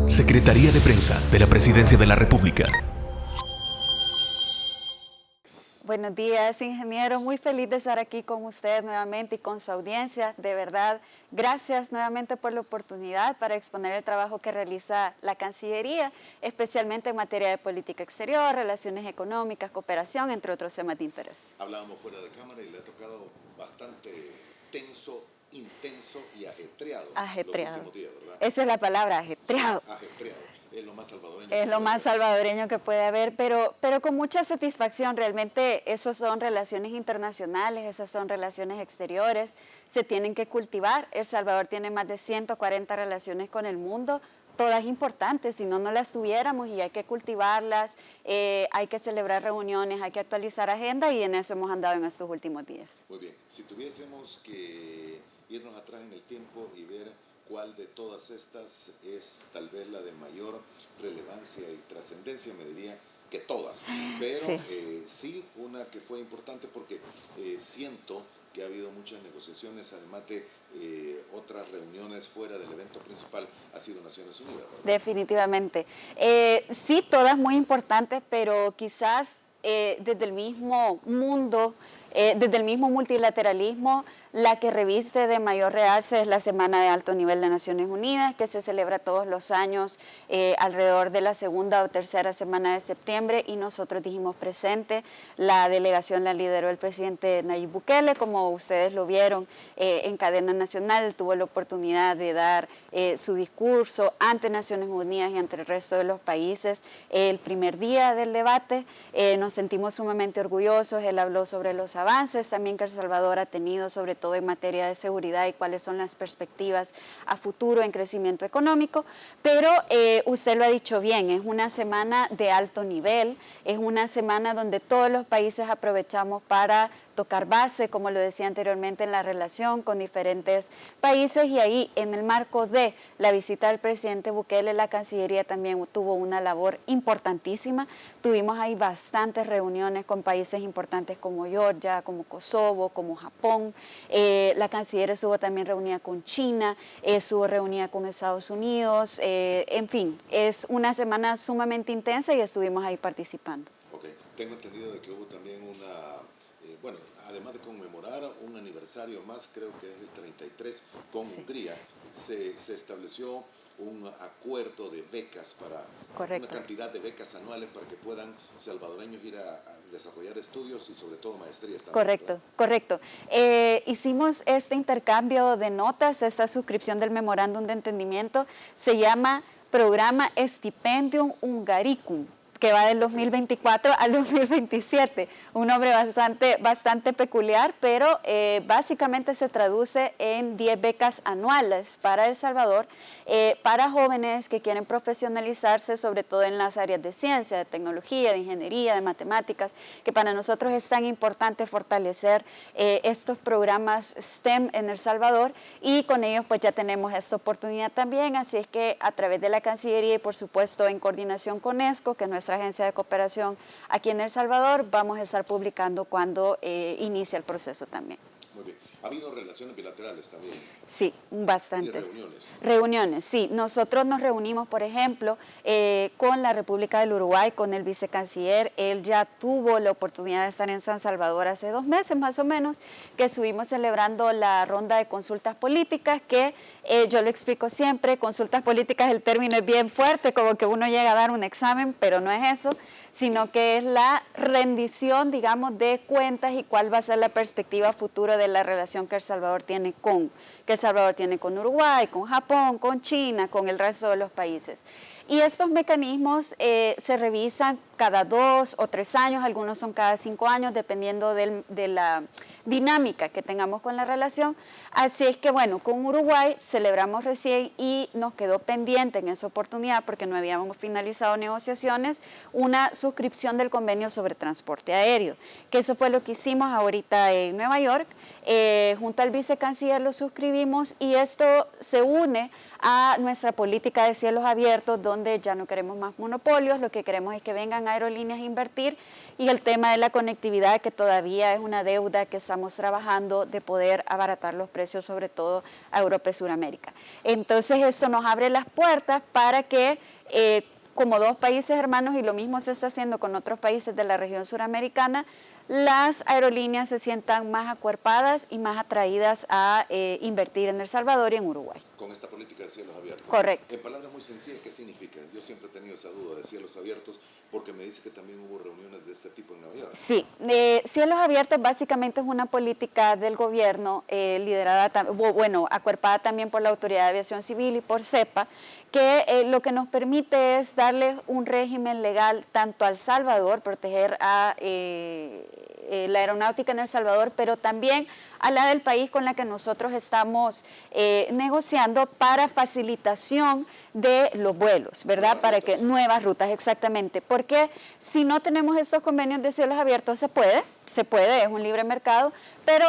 Secretaría de Prensa de la Presidencia de la República. Buenos días, ingeniero. Muy feliz de estar aquí con usted nuevamente y con su audiencia. De verdad, gracias nuevamente por la oportunidad para exponer el trabajo que realiza la Cancillería, especialmente en materia de política exterior, relaciones económicas, cooperación, entre otros temas de interés. Hablábamos fuera de cámara y le ha tocado bastante tenso, intenso y ajetreado. Ajetreado. Los últimos días, ¿verdad? Esa es la palabra, ajetreado. Sí, ajetreado. Es lo más salvadoreño. Es lo más salvadoreño que puede haber, pero con mucha satisfacción. Realmente esos son relaciones internacionales, esas son relaciones exteriores, se tienen que cultivar. El Salvador tiene más de 140 relaciones con el mundo, todas importantes, si no, no las tuviéramos y hay que cultivarlas, hay que celebrar reuniones, hay que actualizar agenda y en eso hemos andado en estos últimos días. Muy bien, si tuviésemos que irnos atrás en el tiempo y ver cuál de todas estas es tal vez la de mayor relevancia y trascendencia, me diría que todas, pero sí una que fue importante porque siento que ha habido muchas negociaciones, además de otras reuniones fuera del evento principal, ha sido Naciones Unidas, ¿verdad? Definitivamente. Sí, todas muy importantes, pero quizás desde el mismo mundo, desde el mismo multilateralismo, la que reviste de mayor realce es la Semana de Alto Nivel de Naciones Unidas, que se celebra todos los años alrededor de la segunda o tercera semana de septiembre, y nosotros dijimos presente. La delegación la lideró el presidente Nayib Bukele, como ustedes lo vieron en cadena nacional, tuvo la oportunidad de dar su discurso ante Naciones Unidas y ante el resto de los países el primer día del debate. Nos sentimos sumamente orgullosos. Él habló sobre los avances también que El Salvador ha tenido, sobre todo en materia de seguridad, y cuáles son las perspectivas a futuro en crecimiento económico, pero usted lo ha dicho bien, es una semana de alto nivel, es una semana donde todos los países aprovechamos para tocar base, como lo decía anteriormente, en la relación con diferentes países, y ahí en el marco de la visita del presidente Bukele, la Cancillería también tuvo una labor importantísima. Tuvimos ahí bastantes reuniones con países importantes como Georgia, como Kosovo, como Japón. La Canciller estuvo también reunida con China, estuvo reunida con Estados Unidos, en fin, es una semana sumamente intensa y estuvimos ahí participando. Ok, tengo entendido de que hubo también bueno, además de conmemorar un aniversario más, creo que es el 33, con Hungría, se estableció un acuerdo de becas para una cantidad de becas anuales para que puedan salvadoreños ir a desarrollar estudios y sobre todo maestrías también. Correcto, ¿verdad? Correcto. Hicimos este intercambio de notas, esta suscripción del memorándum de entendimiento, se llama Programa Stipendium Hungaricum, que va del 2024 al 2027, un nombre bastante peculiar, pero básicamente se traduce en 10 becas anuales para El Salvador, para jóvenes que quieren profesionalizarse, sobre todo en las áreas de ciencia, de tecnología, de ingeniería, de matemáticas, que para nosotros es tan importante fortalecer estos programas STEM en El Salvador, y con ellos pues ya tenemos esta oportunidad también, así es que a través de la Cancillería y por supuesto en coordinación con ESCO, que es nuestra agencia de cooperación aquí en El Salvador, vamos a estar publicando cuando inicia el proceso también. Muy bien. ¿Ha habido relaciones bilaterales también? Sí, bastantes. ¿Y reuniones? Reuniones, sí. Nosotros nos reunimos, por ejemplo, con la República del Uruguay, con el vicecanciller. Él ya tuvo la oportunidad de estar en San Salvador hace 2 meses más o menos, que estuvimos celebrando la ronda de consultas políticas, que yo lo explico siempre, consultas políticas, el término es bien fuerte, como que uno llega a dar un examen, pero no es eso, sino que es la rendición, digamos, de cuentas y cuál va a ser la perspectiva futuro de la relación que El Salvador tiene con Uruguay, con Japón, con China, con el resto de los países. Y estos mecanismos se revisan cada 2 o 3 años, algunos son cada 5 años, dependiendo de la dinámica que tengamos con la relación. Así es que, bueno, con Uruguay celebramos recién y nos quedó pendiente en esa oportunidad, porque no habíamos finalizado negociaciones, una suscripción del convenio sobre transporte aéreo, que eso fue lo que hicimos ahorita en Nueva York. Junto al vicecanciller lo suscribimos, y esto se une a nuestra política de cielos abiertos, donde ya no queremos más monopolios, lo que queremos es que vengan vengan aerolíneas a invertir, y el tema de la conectividad, que todavía es una deuda que estamos trabajando de poder abaratar los precios, sobre todo a Europa y Sudamérica. Entonces esto nos abre las puertas para que como dos países hermanos, y lo mismo se está haciendo con otros países de la región suramericana, las aerolíneas se sientan más acuerpadas y más atraídas a invertir en El Salvador y en Uruguay. Con esta política de cielos abiertos. Correcto. En palabras muy sencillas, ¿qué significa? Yo siempre he tenido esa duda de cielos abiertos porque me dice que también hubo reuniones de este tipo en Nueva York. Sí, cielos abiertos básicamente es una política del gobierno liderada, acuerpada también por la Autoridad de Aviación Civil y por CEPA, que lo que nos permite es darle un régimen legal tanto a El Salvador, proteger a la aeronáutica en El Salvador, pero también a la del país con la que nosotros estamos negociando para facilitación de los vuelos, ¿verdad? Para que nuevas rutas, exactamente. Porque si no tenemos estos convenios de cielos abiertos, se puede, es un libre mercado, pero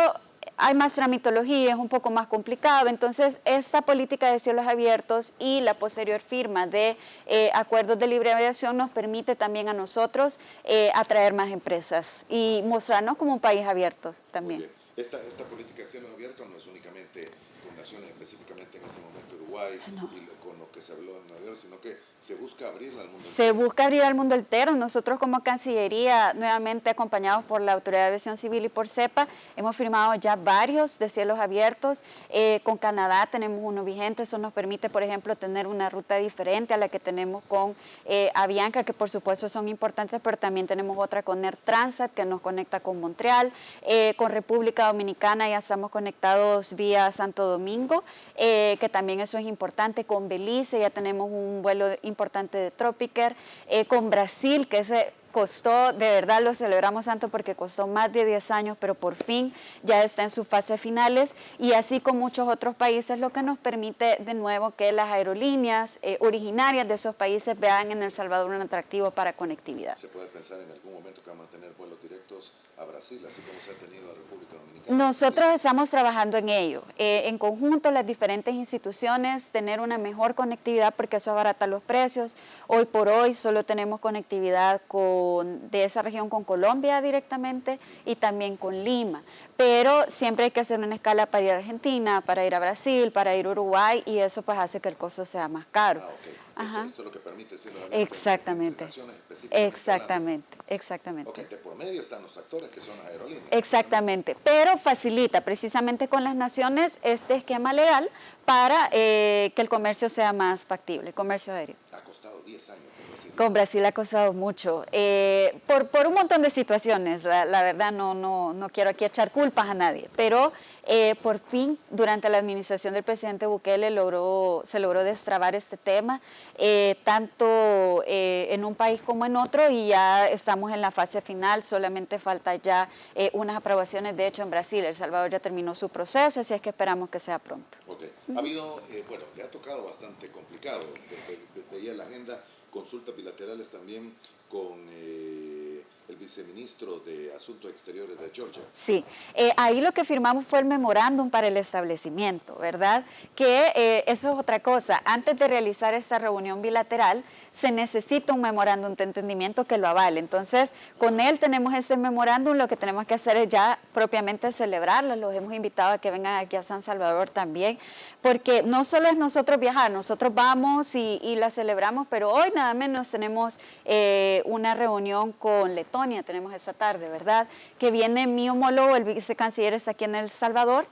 hay más tramitología, es un poco más complicado. Entonces, esta política de cielos abiertos y la posterior firma de acuerdos de libre aviación nos permite también a nosotros atraer más empresas y mostrarnos como un país abierto también. Muy bien. Esta política de cielos abiertos no es únicamente con naciones, específicamente en este momento Uruguay, y con lo que se habló en Nueva York, sino que se busca abrirla al mundo entero. Se busca abrir al mundo entero. Nosotros como Cancillería, nuevamente acompañados por la Autoridad de Aviación Civil y por CEPA, hemos firmado ya varios de cielos abiertos. Con Canadá tenemos uno vigente, eso nos permite, por ejemplo, tener una ruta diferente a la que tenemos con Avianca, que por supuesto son importantes, pero también tenemos otra con Air Transat, que nos conecta con Montreal. Con República Dominicana ya estamos conectados vía Santo Domingo, que también eso es importante. Con Belice ya tenemos un vuelo importante de Tropiker. Con Brasil, que ese costó, de verdad lo celebramos tanto porque costó más de 10 años, pero por fin ya está en sus fases finales, y así con muchos otros países, lo que nos permite de nuevo que las aerolíneas originarias de esos países vean en El Salvador un atractivo para conectividad. ¿Se puede pensar en algún momento que vamos a tener vuelos directos a Brasil, así como se ha tenido a República Dominicana? Nosotros estamos trabajando en ello, en conjunto las diferentes instituciones, tener una mejor conectividad porque eso abarata los precios. Hoy por hoy solo tenemos conectividad de esa región con Colombia directamente y también con Lima, pero siempre hay que hacer una escala para ir a Argentina, para ir a Brasil, para ir a Uruguay, y eso pues hace que el costo sea más caro. Esto es lo que permite cielos abiertos. Exactamente. Exactamente. Ok, de por medio están los actores que son las aerolíneas. Exactamente, pero facilita precisamente con las naciones este esquema legal para que el comercio sea más factible, el comercio aéreo. Ha costado 10 años. Con Brasil ha costado mucho, por un montón de situaciones. La verdad no quiero aquí echar culpas a nadie, pero por fin durante la administración del presidente Bukele se logró destrabar este tema, tanto en un país como en otro, y ya estamos en la fase final. Solamente falta ya unas aprobaciones. De hecho, en Brasil, El Salvador ya terminó su proceso, así es que esperamos que sea pronto. Okay. Ha habido, le ha tocado bastante complicado. Veía la agenda, consultas bilaterales también con el viceministro de Asuntos Exteriores de Georgia. Sí, ahí lo que firmamos fue el memorándum para el establecimiento, ¿verdad? Que eso es otra cosa. Antes de realizar esta reunión bilateral, se necesita un memorándum de entendimiento que lo avale. Entonces, con él tenemos ese memorándum, lo que tenemos que hacer es ya propiamente celebrarlo. Los hemos invitado a que vengan aquí a San Salvador también, porque no solo es nosotros viajar, nosotros vamos y la celebramos, pero hoy nada menos tenemos una reunión con Letonia, tenemos esta tarde, ¿verdad? Que viene mi homólogo, el vicecanciller está aquí en El Salvador,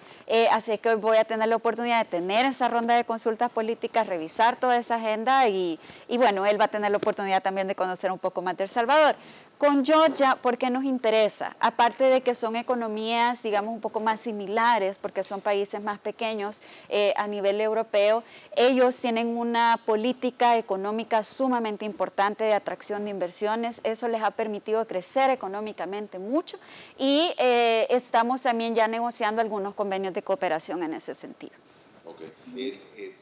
así que hoy voy a tener la oportunidad de tener esa ronda de consultas políticas, revisar toda esa agenda y bueno, él va a tener la oportunidad también de conocer un poco más de El Salvador. Con Georgia, ¿por qué nos interesa? Aparte de que son economías, digamos, un poco más similares, porque son países más pequeños a nivel europeo, ellos tienen una política económica sumamente importante de atracción de inversiones. Eso les ha permitido crecer económicamente mucho, y estamos también ya negociando algunos convenios de cooperación en ese sentido. Ok.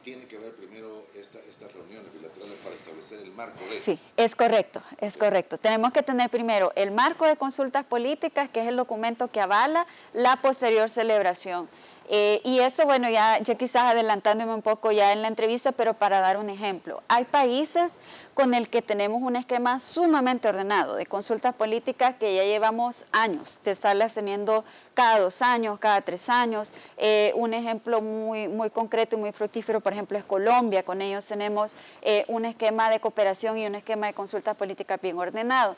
¿Tiene que ver primero estas reuniones bilaterales para establecer el marco de...? Sí, es correcto, es correcto. Tenemos que tener primero el marco de consultas políticas, que es el documento que avala la posterior celebración. Y eso, bueno, ya quizás adelantándome un poco ya en la entrevista, pero para dar un ejemplo. Hay países con el que tenemos un esquema sumamente ordenado de consultas políticas que ya llevamos años de estarlas teniendo cada 2 años, cada 3 años. Un ejemplo muy concreto y muy fructífero, por ejemplo, es Colombia. Con ellos tenemos un esquema de cooperación y un esquema de consultas políticas bien ordenado.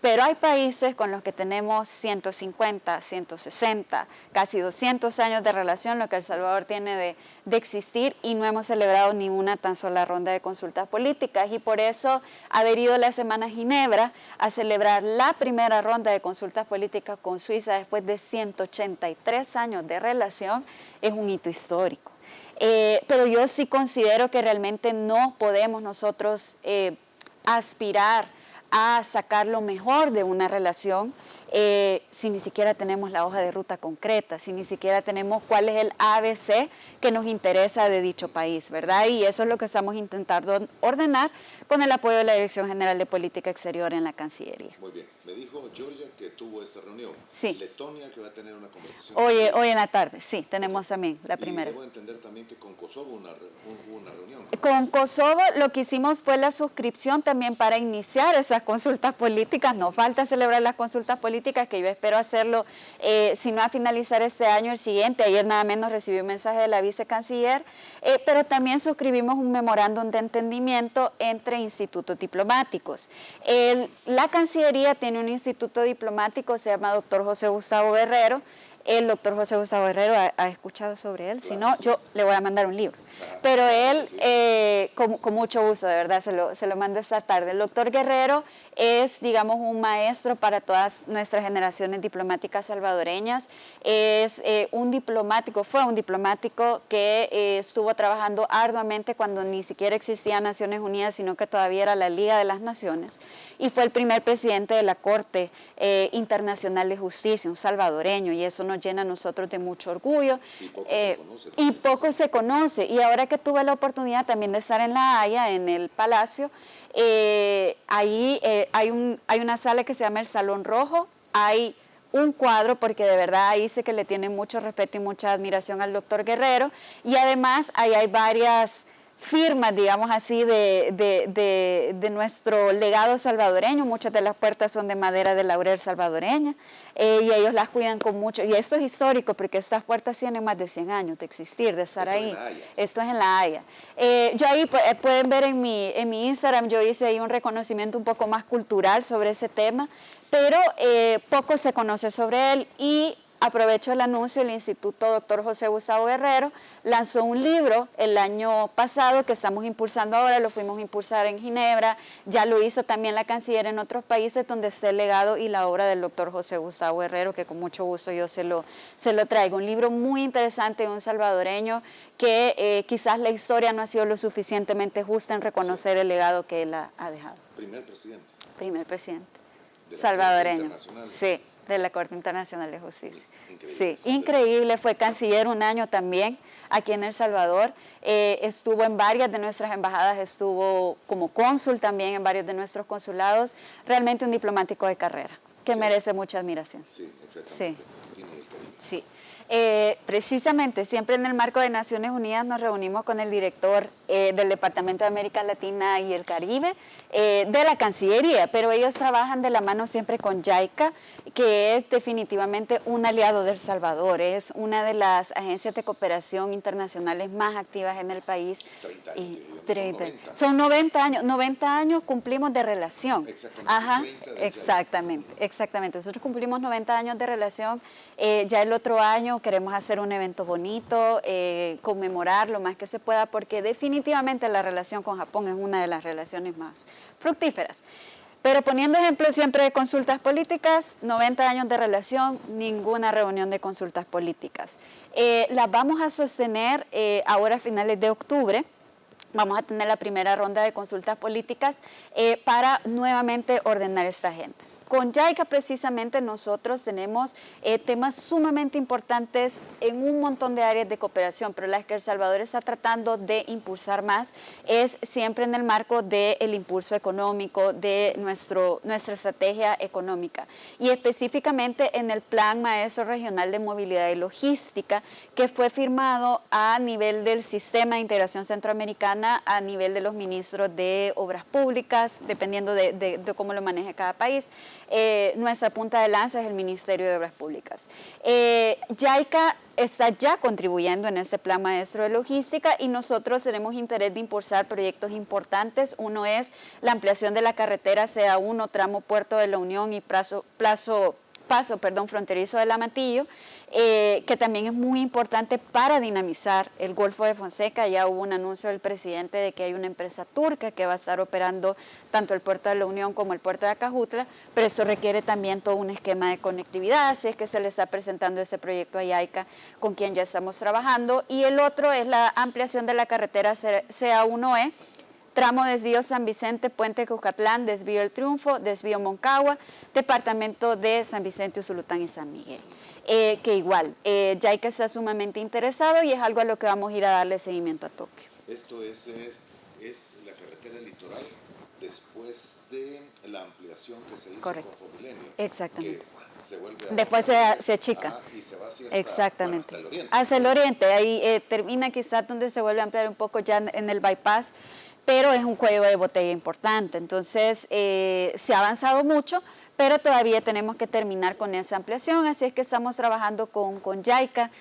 Pero hay países con los que tenemos 150, 160, casi 200 años de relación, lo que El Salvador tiene de existir, y no hemos celebrado ni una tan sola ronda de consultas políticas. Y por eso haber ido la semana a Ginebra a celebrar la primera ronda de consultas políticas con Suiza después de 183 años de relación es un hito histórico. Pero yo sí considero que realmente no podemos nosotros aspirar a sacar lo mejor de una relación si ni siquiera tenemos la hoja de ruta concreta, si ni siquiera tenemos cuál es el ABC que nos interesa de dicho país, ¿verdad? Y eso es lo que estamos intentando ordenar con el apoyo de la Dirección General de Política Exterior en la Cancillería. Muy bien. Me dijo Georgia que tuvo esta reunión. Sí. Letonia, que va a tener una conversación. Hoy en la tarde, sí, tenemos también la primera. Y debo entender también que con Kosovo hubo una reunión. Con Kosovo lo que hicimos fue la suscripción también para iniciar esas consultas políticas. No falta celebrar las consultas políticas, que yo espero hacerlo, si no a finalizar este año, el siguiente. Ayer nada menos recibí un mensaje de la vicecanciller, pero también suscribimos un memorándum de entendimiento entre institutos diplomáticos. La Cancillería tiene un instituto diplomático, se llama Dr. José Gustavo Guerrero. El doctor José Gustavo Guerrero ha escuchado sobre él, si no, yo le voy a mandar un libro. Pero él, con mucho gusto, de verdad, se lo mando esta tarde. El doctor Guerrero es, digamos, un maestro para todas nuestras generaciones diplomáticas salvadoreñas. Es fue un diplomático que estuvo trabajando arduamente cuando ni siquiera existía Naciones Unidas, sino que todavía era la Liga de las Naciones. Y fue el primer presidente de la Corte Internacional de Justicia, un salvadoreño, y eso nos llena a nosotros de mucho orgullo. Y poco se conoce. Y ahora que tuve la oportunidad también de estar en La Haya, en el Palacio, ahí hay una sala que se llama el Salón Rojo. Hay un cuadro, porque de verdad ahí sé que le tienen mucho respeto y mucha admiración al doctor Guerrero. Y además ahí hay varias firmas, digamos así, de nuestro legado salvadoreño. Muchas de las puertas son de madera de laurel salvadoreña, y ellos las cuidan con mucho. Y esto es histórico porque estas puertas tienen más de 100 años de existir, de estar ahí. Esto es en La Haya. Yo ahí pueden ver en mi Instagram, yo hice ahí un reconocimiento un poco más cultural sobre ese tema, pero poco se conoce sobre él. Y aprovecho el anuncio, el Instituto Dr. José Gustavo Guerrero lanzó un libro el año pasado que estamos impulsando ahora, lo fuimos a impulsar en Ginebra, ya lo hizo también la Canciller en otros países, donde está el legado y la obra del Dr. José Gustavo Guerrero, que con mucho gusto yo se lo traigo. Un libro muy interesante de un salvadoreño que quizás la historia no ha sido lo suficientemente justa en reconocer el legado que él ha dejado. Primer presidente salvadoreño. Sí, de la Corte Internacional de Justicia. Sí, increíble. Fue canciller un año también aquí en El Salvador. Estuvo en varias de nuestras embajadas, estuvo como cónsul también en varios de nuestros consulados. Realmente un diplomático de carrera que merece mucha admiración. Sí, exactamente. Sí. Precisamente, siempre en el marco de Naciones Unidas nos reunimos con el director del Departamento de América Latina y el Caribe de la Cancillería, pero ellos trabajan de la mano siempre con JICA, que es definitivamente un aliado de El Salvador, es una de las agencias de cooperación internacionales más activas en el país. 30 años. Son 90 años cumplimos de relación. Exactamente. Ajá, exactamente. Nosotros cumplimos 90 años de relación. Ya el otro año queremos hacer un evento bonito, conmemorar lo más que se pueda, porque definitivamente la relación con Japón es una de las relaciones más fructíferas. Pero poniendo ejemplo siempre de consultas políticas, 90 años de relación, ninguna reunión de consultas políticas. Las vamos a sostener ahora a finales de octubre. Vamos a tener la primera ronda de consultas políticas para nuevamente ordenar esta agenda. con JICA precisamente nosotros tenemos temas sumamente importantes en un montón de áreas de cooperación, pero las que El Salvador está tratando de impulsar más es siempre en el marco del impulso económico, de nuestra estrategia económica y específicamente en el Plan Maestro Regional de Movilidad y Logística que fue firmado a nivel del Sistema de Integración Centroamericana, a nivel de los ministros de Obras Públicas, dependiendo de cómo lo maneje cada país. Nuestra punta de lanza es el Ministerio de Obras Públicas. JICA está ya contribuyendo en este Plan Maestro de Logística y nosotros tenemos interés de impulsar proyectos importantes. Uno es la ampliación de la carretera CA1, tramo Puerto de la Unión y paso fronterizo del Amatillo, que también es muy importante para dinamizar el Golfo de Fonseca. Ya hubo un anuncio del presidente de que hay una empresa turca que va a estar operando tanto el Puerto de la Unión como el Puerto de Acajutla, pero eso requiere también todo un esquema de conectividad, así es que se le está presentando ese proyecto a JICA con quien ya estamos trabajando. Y el otro es la ampliación de la carretera CA1E, tramo desvío San Vicente, Puente Cuscatlán, desvío El Triunfo, desvío Moncagua, departamento de San Vicente, Usulután y San Miguel. Que igual, JICA está sumamente interesado y es algo a lo que vamos a ir a darle seguimiento a Tokio. Esto es la carretera litoral después de la ampliación que se hizo con Fomilenio. Exactamente. Que se vuelve después se achica. Y se va así exactamente. Hasta el oriente. Hacia el oriente, ahí termina quizás donde se vuelve a ampliar un poco ya en el bypass, pero es un cuello de botella importante. Entonces, se ha avanzado mucho, pero todavía tenemos que terminar con esa ampliación, así es que estamos trabajando con JICA.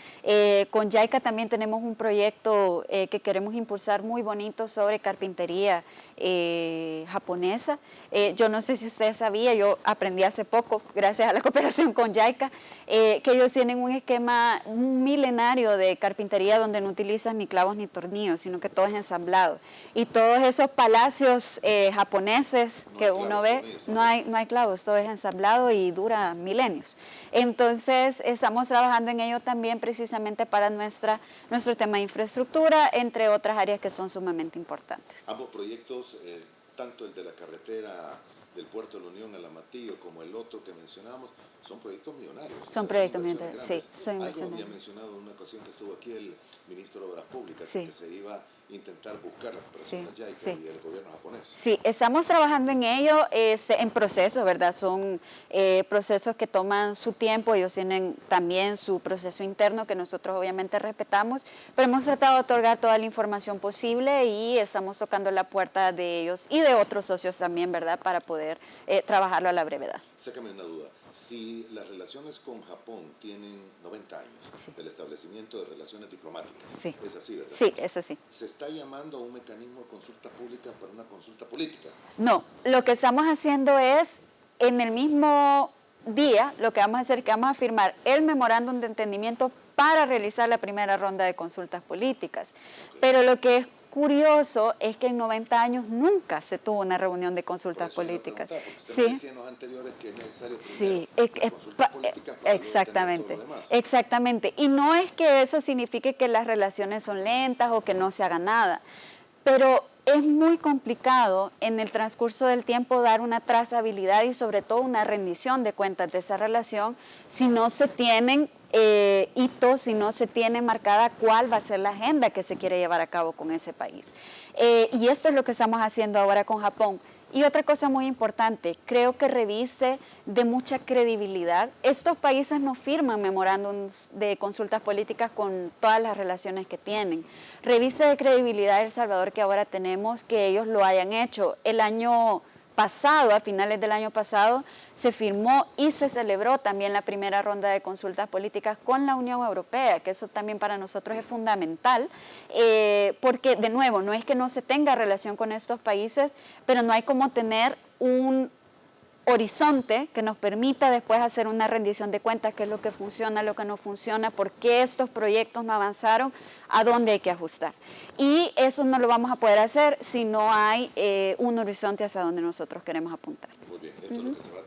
Con JICA también tenemos un proyecto que queremos impulsar muy bonito sobre carpintería japonesa. Yo no sé si usted sabía, yo aprendí hace poco, gracias a la cooperación con JICA, que ellos tienen un esquema milenario de carpintería donde no utilizan ni clavos ni tornillos, sino que todo es ensamblado. Y todos esos palacios japoneses que uno ve, no hay clavos, todo es ensamblado y dura milenios. Entonces, estamos trabajando en ello también precisamente para nuestro tema de infraestructura, entre otras áreas que son sumamente importantes. Ambos proyectos, tanto el de la carretera del Puerto de la Unión al Amatillo como el otro que mencionamos, son proyectos millonarios. Son proyectos millonarios, sí, son inversiones. inversiones. Algo había mencionado en una ocasión que estuvo aquí el ministro de Obras Públicas, sí. que se iba a intentar buscar las personas JICA y el gobierno japonés. Sí, estamos trabajando en ello, en procesos, ¿verdad? Son procesos que toman su tiempo, ellos tienen también su proceso interno que nosotros obviamente respetamos, pero hemos tratado de otorgar toda la información posible y estamos tocando la puerta de ellos y de otros socios también, ¿verdad? Para poder trabajarlo a la brevedad. Sácame una duda. Si las relaciones con Japón tienen 90 años del establecimiento de relaciones diplomáticas, es así, ¿verdad? Sí, es así. ¿Se está llamando a un mecanismo de consulta pública para una consulta política? No, lo que estamos haciendo es, en el mismo día, lo que vamos a hacer es que vamos a firmar el memorándum de entendimiento para realizar la primera ronda de consultas políticas. Pero lo que es curioso es que en 90 años nunca se tuvo una reunión de consultas políticas. Usted me decía en los anteriores que es necesario primero consultas políticas para exactamente, todo lo demás. Exactamente. Y no es que eso signifique que las relaciones son lentas o que no se haga nada, pero es muy complicado en el transcurso del tiempo dar una trazabilidad y sobre todo una rendición de cuentas de esa relación si no se tienen hitos, si no se tiene marcada cuál va a ser la agenda que se quiere llevar a cabo con ese país. Y esto es lo que estamos haciendo ahora con Japón. Y otra cosa muy importante, creo que reviste de mucha credibilidad. Estos países no firman memorándums de consultas políticas con todas las relaciones que tienen. Reviste de credibilidad El Salvador que ahora tenemos que ellos lo hayan hecho. El año pasado, a finales del año pasado, se firmó y se celebró también la primera ronda de consultas políticas con la Unión Europea, que eso también para nosotros es fundamental, porque de nuevo, no es que no se tenga relación con estos países, pero no hay como tener un horizonte que nos permita después hacer una rendición de cuentas, qué es lo que funciona, lo que no funciona, por qué estos proyectos no avanzaron, a dónde hay que ajustar. Y eso no lo vamos a poder hacer si no hay un horizonte hacia donde nosotros queremos apuntar. Muy bien, esto es lo que se va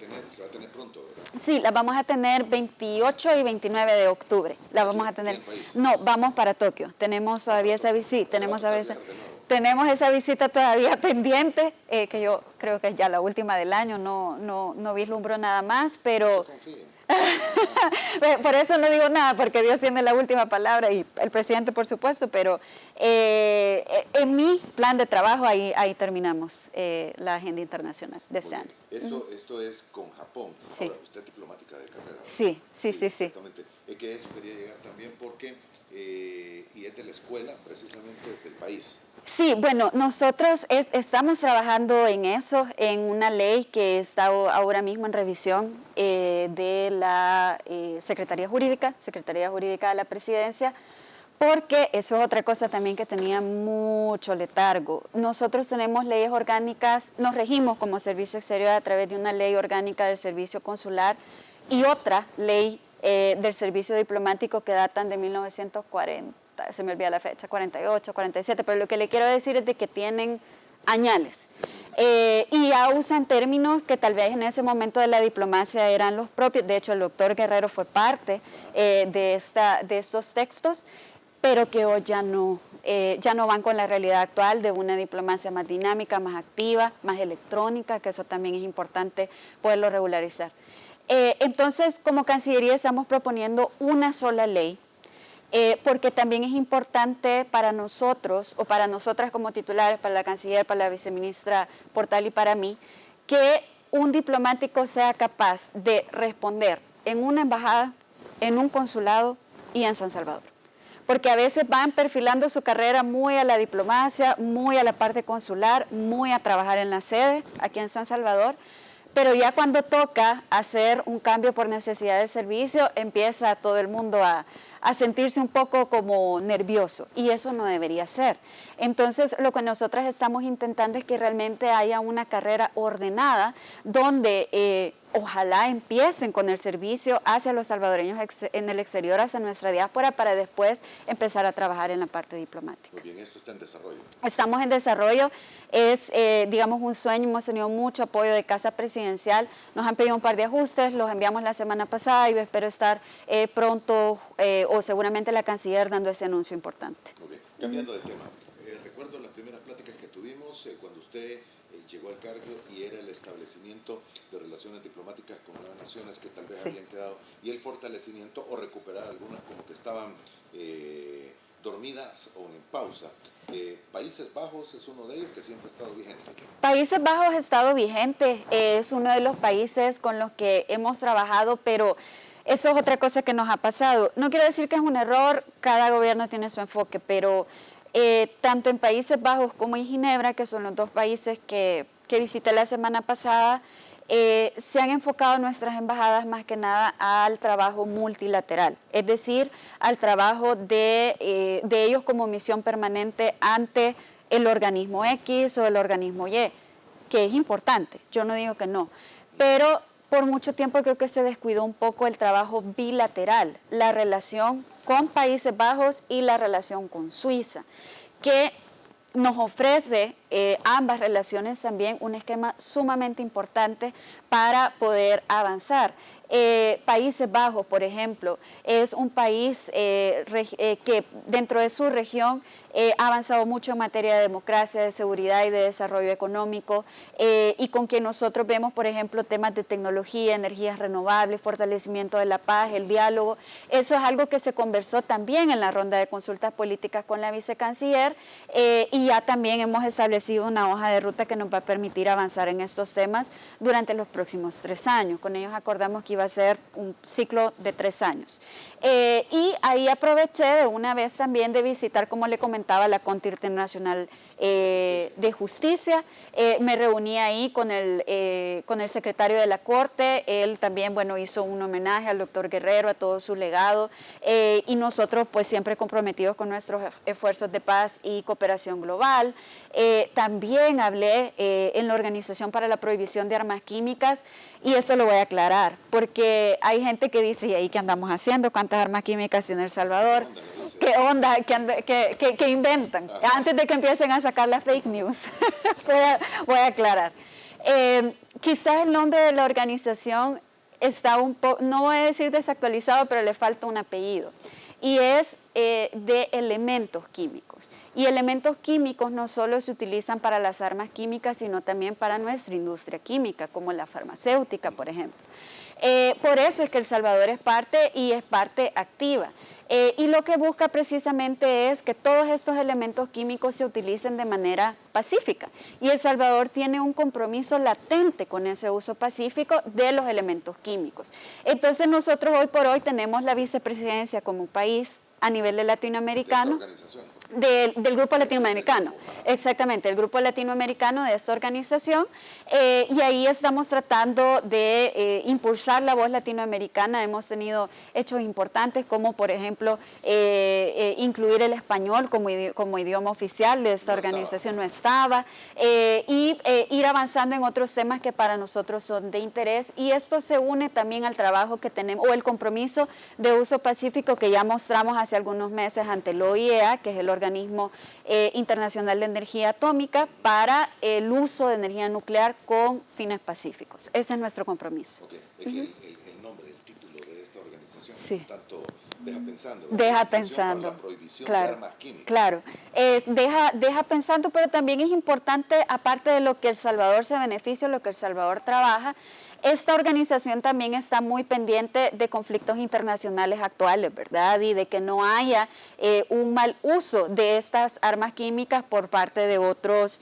a tener pronto, ¿verdad? Sí, la vamos a tener 28 y 29 de octubre. La vamos a tener. No, vamos para Tokio. Tenemos todavía esa visita. tenemos esa visita todavía pendiente, que yo creo que es ya la última del año, no vislumbro nada más, pero por eso no digo nada, porque Dios tiene la última palabra y el presidente, por supuesto, pero en mi plan de trabajo ahí terminamos la agenda internacional de este año. Esto es con Japón. Sí. Ahora, usted es diplomática de carrera, ¿verdad? Sí. Exactamente. Es que eso quería llegar también porque, y es de la escuela, precisamente del país. Sí, bueno, nosotros estamos trabajando en eso, en una ley que está ahora mismo en revisión de la Secretaría Jurídica de la Presidencia, porque eso es otra cosa también que tenía mucho letargo. Nosotros tenemos leyes orgánicas, nos regimos como servicio exterior a través de una ley orgánica del servicio consular y otra ley del servicio diplomático que datan de 1940, se me olvida la fecha, 48, 47, pero lo que le quiero decir es de que tienen añales. Y ya usan términos que tal vez en ese momento de la diplomacia eran los propios. De hecho, el doctor Guerrero fue parte de estos textos, pero que hoy ya no van con la realidad actual de una diplomacia más dinámica, más activa, más electrónica, que eso también es importante poderlo regularizar. Entonces, como Cancillería estamos proponiendo una sola ley, porque también es importante para nosotros, o para nosotras como titulares, para la Canciller, para la Viceministra Portal y para mí, que un diplomático sea capaz de responder en una embajada, en un consulado y en San Salvador. Porque a veces van perfilando su carrera muy a la diplomacia, muy a la parte consular, muy a trabajar en la sede, aquí en San Salvador, pero ya cuando toca hacer un cambio por necesidad del servicio, empieza todo el mundo a sentirse un poco como nervioso, y eso no debería ser. Entonces, lo que nosotras estamos intentando es que realmente haya una carrera ordenada, donde ojalá empiecen con el servicio hacia los salvadoreños en el exterior, hacia nuestra diáspora, para después empezar a trabajar en la parte diplomática. Muy bien, esto está en desarrollo. Estamos en desarrollo, es, digamos, un sueño, hemos tenido mucho apoyo de Casa Presidencial, nos han pedido un par de ajustes, los enviamos la semana pasada y yo espero estar pronto, o seguramente la Canciller, dando ese anuncio importante. Muy bien, cambiando de tema, recuerdo las primeras pláticas que tuvimos cuando usted llegó al cargo y era el establecimiento de relaciones diplomáticas con nuevas naciones que tal vez habían quedado, y el fortalecimiento o recuperar algunas como que estaban dormidas o en pausa. Países Bajos es uno de ellos que siempre ha estado vigente. Países Bajos ha estado vigente, es uno de los países con los que hemos trabajado, pero eso es otra cosa que nos ha pasado. No quiero decir que es un error, cada gobierno tiene su enfoque, pero tanto en Países Bajos como en Ginebra, que son los dos países que visité la semana pasada, se han enfocado nuestras embajadas más que nada al trabajo multilateral, es decir, al trabajo de ellos como misión permanente ante el organismo X o el organismo Y, que es importante, yo no digo que no, pero por mucho tiempo creo que se descuidó un poco el trabajo bilateral, la relación con Países Bajos y la relación con Suiza, que nos ofrece ambas relaciones también un esquema sumamente importante para poder avanzar. Países Bajos, por ejemplo, es un país que dentro de su región ha avanzado mucho en materia de democracia, de seguridad y de desarrollo económico, y con quien nosotros vemos, por ejemplo, temas de tecnología, energías renovables, fortalecimiento de la paz, el diálogo. Eso es algo que se conversó también en la ronda de consultas políticas con la vicecanciller, y ya también hemos establecido una hoja de ruta que nos va a permitir avanzar en estos temas durante los próximos 3 años. Con ellos acordamos que iba a ser un ciclo de 3 años. Y ahí aproveché de una vez también de visitar, como le comentaba, la Corte Internacional de Justicia. Me reuní ahí con el secretario de la Corte. Él también, bueno, hizo un homenaje al doctor Guerrero, a todo su legado, y nosotros pues siempre comprometidos con nuestros esfuerzos de paz y cooperación global. También hablé en la Organización para la Prohibición de Armas Químicas, y esto lo voy a aclarar, porque hay gente que dice, ¿y ahí qué andamos haciendo? ¿Cuántas armas químicas tiene El Salvador? ¿Qué onda? ¿Qué inventan? Ajá. Antes de que empiecen a sacar las fake news, voy a aclarar. Quizás el nombre de la organización está un poco, no voy a decir desactualizado, pero le falta un apellido, y es de elementos químicos. Y elementos químicos no solo se utilizan para las armas químicas, sino también para nuestra industria química, como la farmacéutica, por ejemplo. Por eso es que El Salvador es parte y es parte activa. Y lo que busca precisamente es que todos estos elementos químicos se utilicen de manera pacífica. Y El Salvador tiene un compromiso latente con ese uso pacífico de los elementos químicos. Entonces nosotros hoy por hoy tenemos la vicepresidencia como país a nivel de latinoamericano. Del Grupo Latinoamericano, exactamente, el Grupo Latinoamericano de esa organización, y ahí estamos tratando de impulsar la voz latinoamericana. Hemos tenido hechos importantes como, por ejemplo, incluir el español como idioma oficial de esta organización, no estaba, y ir avanzando en otros temas que para nosotros son de interés, y esto se une también al trabajo que tenemos, o el compromiso de uso pacífico que ya mostramos hace algunos meses ante el OIEA, que es el Organismo Internacional de Energía Atómica, para el uso de energía nuclear con fines pacíficos. Ese es nuestro compromiso. Okay. Es que el nombre, el título de esta organización, sí, tanto deja pensando. Deja pensando. Para la prohibición claro, de armas químicas. Claro, deja pensando, pero también es importante, aparte de lo que El Salvador se beneficia, lo que El Salvador trabaja, esta organización también está muy pendiente de conflictos internacionales actuales, ¿verdad? Y de que no haya un mal uso de estas armas químicas por parte de otras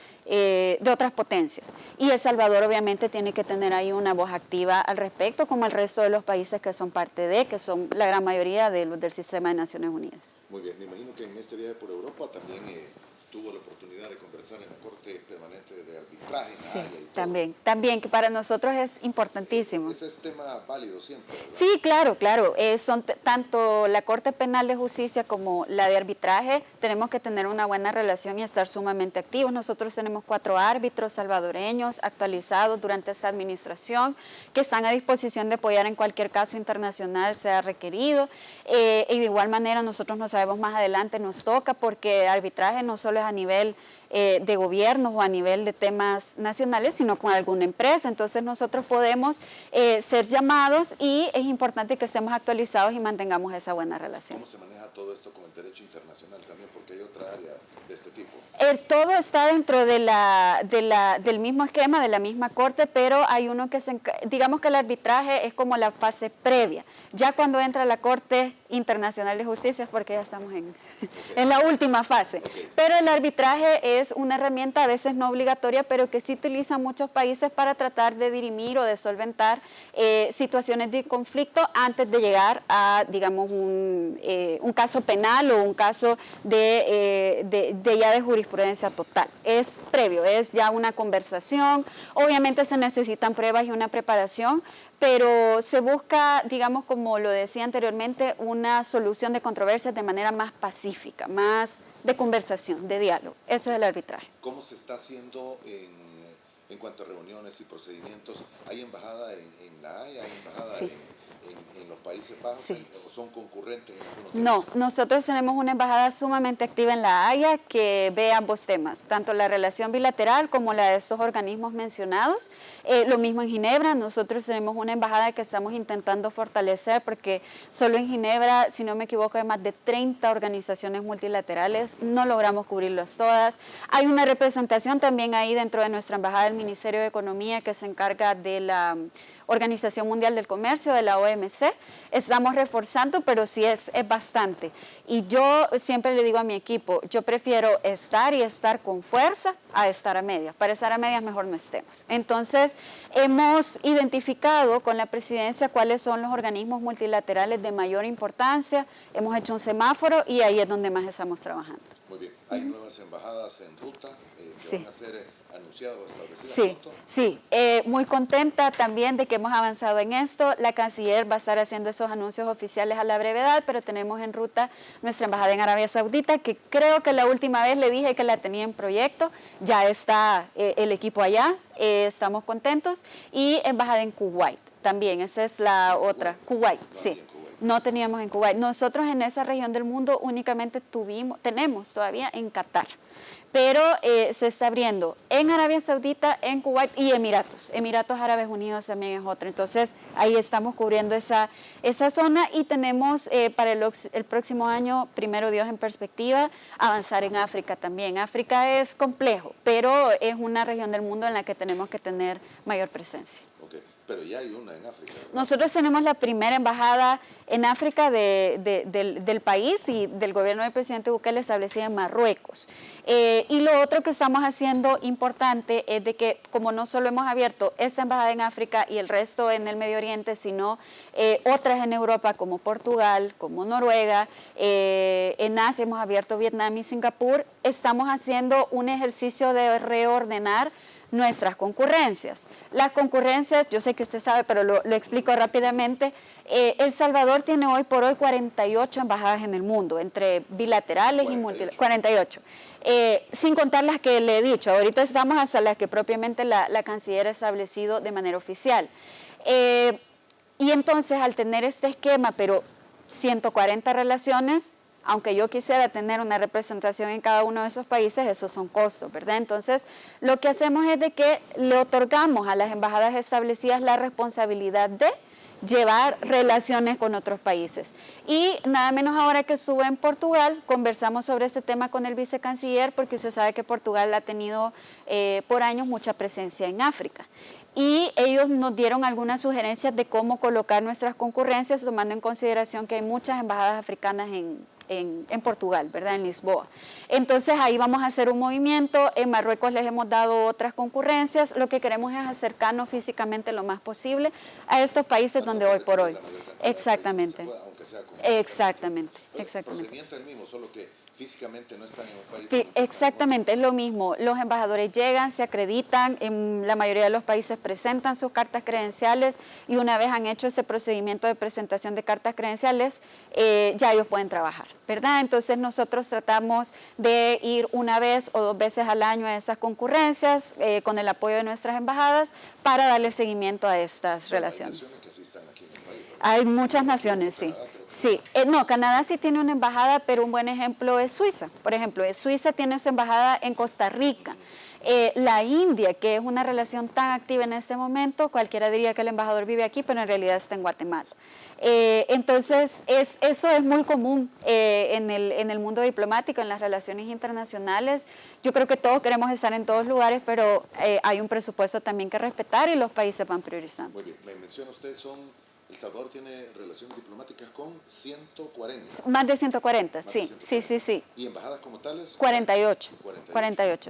potencias. Y El Salvador obviamente tiene que tener ahí una voz activa al respecto, como el resto de los países que son parte que son la gran mayoría de los del sistema de Naciones Unidas. Muy bien, me imagino que en este viaje por Europa también tuvo la oportunidad de conversar en la Corte Permanente de Arbitraje en La Haya y todo. También, que para nosotros es importantísimo. Ese es tema válido siempre, ¿verdad? Sí, claro. Tanto la Corte Penal de Justicia como la de Arbitraje, tenemos que tener una buena relación y estar sumamente activos. Nosotros tenemos 4 árbitros salvadoreños actualizados durante esta administración que están a disposición de apoyar en cualquier caso internacional sea requerido. Y de igual manera nosotros no sabemos más adelante, nos toca, porque arbitraje no solo es a nivel de gobiernos o a nivel de temas nacionales, sino con alguna empresa. Entonces nosotros podemos ser llamados y es importante que estemos actualizados y mantengamos esa buena relación. ¿Cómo se maneja todo esto con el derecho internacional también? Porque hay otra área de este tipo. Todo está dentro del mismo esquema, de la misma corte, pero hay uno que digamos que el arbitraje es como la fase previa. Ya cuando entra la Corte Internacional de Justicia es porque ya estamos en la última fase. Pero el arbitraje es una herramienta a veces no obligatoria, pero que sí utilizan muchos países para tratar de dirimir o de solventar situaciones de conflicto antes de llegar a, digamos, un caso penal o un caso de jurisprudencia total. Es previo, es ya una conversación. Obviamente se necesitan pruebas y una preparación, pero se busca, digamos, como lo decía anteriormente, una solución de controversias de manera más pacífica, más de conversación, de diálogo. Eso es el arbitraje. ¿Cómo se está haciendo en cuanto a reuniones y procedimientos? ¿Hay embajada en La Haya? ¿Hay embajada en los Países Bajos? Sí. ¿O son concurrentes en algunos No, nosotros tenemos una embajada sumamente activa en La Haya que ve ambos temas, tanto la relación bilateral como la de estos organismos mencionados. Lo mismo en Ginebra, nosotros tenemos una embajada que estamos intentando fortalecer porque solo en Ginebra, si no me equivoco, hay más de 30 organizaciones multilaterales, no logramos cubrirlas todas. Hay una representación también ahí dentro de nuestra embajada del Ministerio de Economía que se encarga de la Organización Mundial del Comercio, de la OMC. Estamos reforzando, pero sí es bastante. Y yo siempre le digo a mi equipo, yo prefiero estar con fuerza a estar a medias. Para estar a medias mejor no estemos. Entonces, hemos identificado con la presidencia cuáles son los organismos multilaterales de mayor importancia, hemos hecho un semáforo y ahí es donde más estamos trabajando. Muy bien. ¿Hay nuevas embajadas en ruta que van a ser anunciadas o establecidas pronto? Sí. Muy contenta también de que hemos avanzado en esto. La canciller va a estar haciendo esos anuncios oficiales a la brevedad, pero tenemos en ruta nuestra embajada en Arabia Saudita, que creo que la última vez le dije que la tenía en proyecto. Ya está el equipo allá, estamos contentos. Y embajada en Kuwait también, esa es la otra. Kuwait, sí. No teníamos en Kuwait. Nosotros en esa región del mundo únicamente tenemos todavía en Qatar, pero se está abriendo en Arabia Saudita, en Kuwait y Emiratos. Emiratos Árabes Unidos también es otro. Entonces ahí estamos cubriendo esa zona y tenemos para el próximo año, primero Dios en perspectiva, avanzar en África también. África es complejo, pero es una región del mundo en la que tenemos que tener mayor presencia. Okay. Pero ya hay una en África, ¿verdad? Nosotros tenemos la primera embajada en África del país y del gobierno del presidente Bukele establecida en Marruecos. Y lo otro que estamos haciendo importante es de que como no solo hemos abierto esta embajada en África y el resto en el Medio Oriente, sino otras en Europa como Portugal, como Noruega, en Asia hemos abierto Vietnam y Singapur, estamos haciendo un ejercicio de reordenar nuestras concurrencias. Las concurrencias, yo sé que usted sabe, pero lo explico rápidamente. El Salvador tiene hoy por hoy 48 embajadas en el mundo, entre bilaterales 48. Y multilaterales. 48. Sin contar las que le he dicho, ahorita estamos hasta las que propiamente la canciller ha establecido de manera oficial. Y entonces al tener este esquema, pero 140 relaciones, aunque yo quisiera tener una representación en cada uno de esos países, esos son costos, ¿verdad? Entonces, lo que hacemos es de que le otorgamos a las embajadas establecidas la responsabilidad de llevar relaciones con otros países. Y nada menos ahora que estuve en Portugal, conversamos sobre este tema con el vicecanciller, porque usted sabe que Portugal ha tenido por años mucha presencia en África. Y ellos nos dieron algunas sugerencias de cómo colocar nuestras concurrencias, tomando en consideración que hay muchas embajadas africanas en Portugal, ¿verdad? En Lisboa. Entonces ahí vamos a hacer un movimiento. En Marruecos les hemos dado otras concurrencias. Lo que queremos es acercarnos físicamente lo más posible a estos países donde hoy por hoy. Exactamente. Exactamente. El procedimiento es el mismo, solo que físicamente no están en un país. Sí, exactamente, es lo mismo. Los embajadores llegan, se acreditan, en la mayoría de los países presentan sus cartas credenciales y una vez han hecho ese procedimiento de presentación de cartas credenciales, ya ellos pueden trabajar, ¿verdad? Entonces nosotros tratamos de ir una vez o 2 veces al año a esas concurrencias con el apoyo de nuestras embajadas para darle seguimiento a estas relaciones. Hay naciones que sí están aquí en el país, ¿verdad? Hay muchas naciones, sí. Sí, no, Canadá sí tiene una embajada, pero un buen ejemplo es Suiza. Por ejemplo, Suiza tiene su embajada en Costa Rica. La India, que es una relación tan activa en este momento, cualquiera diría que el embajador vive aquí, pero en realidad está en Guatemala. Entonces, eso es muy común en el mundo diplomático, en las relaciones internacionales. Yo creo que todos queremos estar en todos lugares, pero hay un presupuesto también que respetar y los países van priorizando. Muy bien, me menciona usted, El Salvador tiene relaciones diplomáticas con 140. Más de 140, Más de sí, 140. sí. ¿Y embajadas como tales? 48,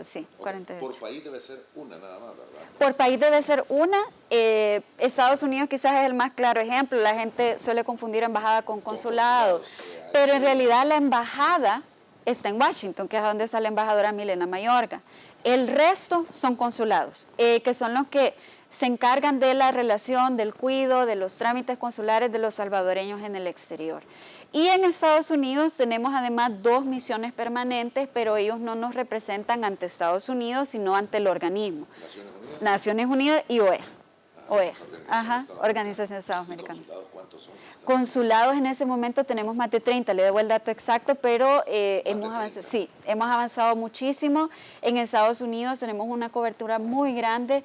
sí, Okay. 48. Por país debe ser una nada más, ¿verdad? Por país debe ser una. Estados Unidos quizás es el más claro ejemplo. La gente suele confundir embajada con consulado. Pero en realidad la embajada está en Washington, que es donde está la embajadora Milena Mayorga. El resto son consulados, que son los que se encargan de la relación, del cuidado, de los trámites consulares de los salvadoreños en el exterior. Y en Estados Unidos tenemos además 2 misiones permanentes, pero ellos no nos representan ante Estados Unidos, sino ante el organismo. Naciones Unidas y OEA. OEA, Organización de Estados Americanos. ¿Cuántos son? Consulados en ese momento tenemos más de 30, le debo el dato exacto, pero hemos avanzado muchísimo. En Estados Unidos tenemos una cobertura muy grande.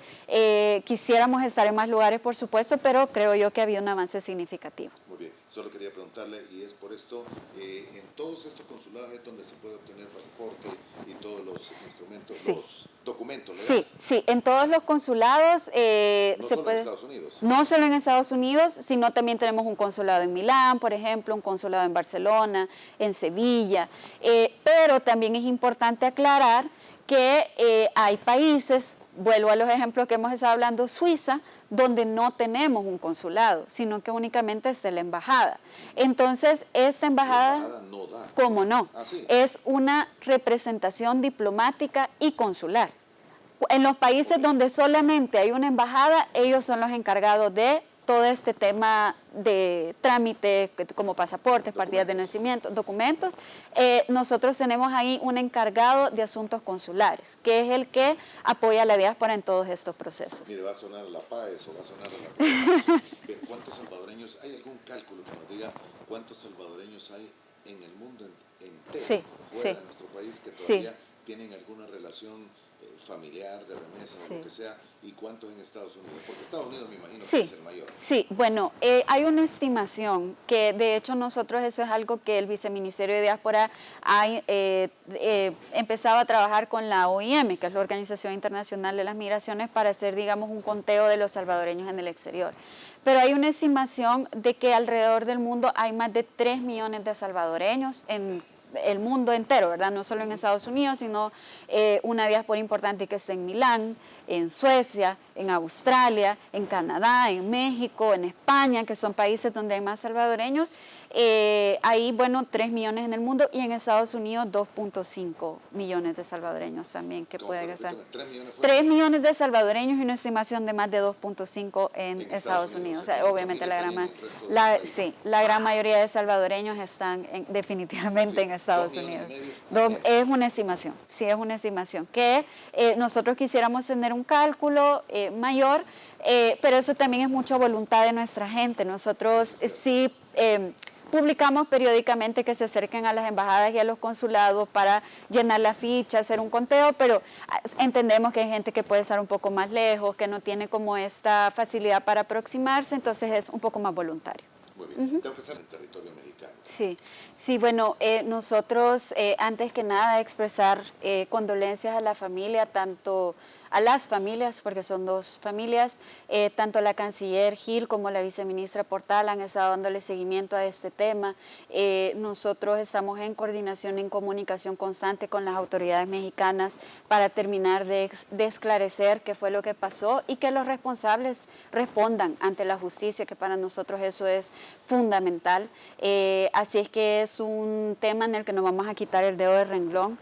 Quisiéramos estar en más lugares, por supuesto, pero creo yo que ha habido un avance significativo. Muy bien, solo quería preguntarle, y es por esto, en todos estos consulados es donde se puede obtener pasaporte y todos los instrumentos, sí, los documentos legales. Sí, en todos los consulados no se solo puede. En Estados Unidos. No solo en Estados Unidos, sino también tenemos un consulado en Milán, por ejemplo, un consulado en Barcelona, en Sevilla, pero también es importante aclarar que hay países, vuelvo a los ejemplos que hemos estado hablando, Suiza, donde no tenemos un consulado, sino que únicamente es de la embajada. Entonces, esta embajada, la embajada no da. ¿Cómo no? ¿Sí? Es una representación diplomática y consular. En los países donde solamente hay una embajada, ellos son los encargados de todo este tema de trámite como pasaportes, partidas de nacimiento, documentos, nosotros tenemos ahí un encargado de asuntos consulares, que es el que apoya a la diáspora en todos estos procesos. Mire, va a sonar la PAES o va a sonar la PAES. ¿Cuántos salvadoreños, hay algún cálculo que nos diga cuántos salvadoreños hay en el mundo entero, Sí, fuera sí. de nuestro país, que todavía Sí. tienen alguna relación familiar, de remesa o Sí. lo que sea, y cuántos en Estados Unidos? Porque Estados Unidos me imagino que Sí, es el mayor. sí, bueno, hay una estimación que de hecho nosotros eso es algo que el Viceministerio de Diáspora ha empezado a trabajar con la OIM, que es la Organización Internacional de las Migraciones, para hacer, digamos, un conteo de los salvadoreños en el exterior. Pero hay una estimación de que alrededor del mundo hay más de 3 millones de salvadoreños en el mundo entero, ¿verdad? No solo en Estados Unidos, sino una diáspora importante que está en Milán, en Suecia, en Australia, en Canadá, en México, en España, que son países donde hay más salvadoreños. Hay, bueno, 3 millones en el mundo y en Estados Unidos 2.5 millones de salvadoreños también que pueden estar. 3 millones de salvadoreños y una estimación de más de 2.5 en Estados Unidos. O sea, obviamente la gran mayoría de salvadoreños están definitivamente en Estados Unidos. Es una estimación, sí, es una estimación. Que nosotros quisiéramos tener un cálculo mayor, pero eso también es mucha voluntad de nuestra gente. Nosotros sí publicamos periódicamente que se acerquen a las embajadas y a los consulados para llenar la ficha, hacer un conteo, pero entendemos que hay gente que puede estar un poco más lejos, que no tiene como esta facilidad para aproximarse, entonces es un poco más voluntario. Muy bien, tengo que estar en territorio mexicano. Sí, sí, bueno, nosotros antes que nada expresar condolencias a la familia, tanto a las familias, porque son 2 familias, tanto la canciller Gil como la viceministra Portal han estado dándole seguimiento a este tema. Nosotros estamos en coordinación, en comunicación constante con las autoridades mexicanas para terminar de esclarecer qué fue lo que pasó y que los responsables respondan ante la justicia, que para nosotros eso es fundamental. Así es que es un tema en el que nos vamos a quitar el dedo del renglón.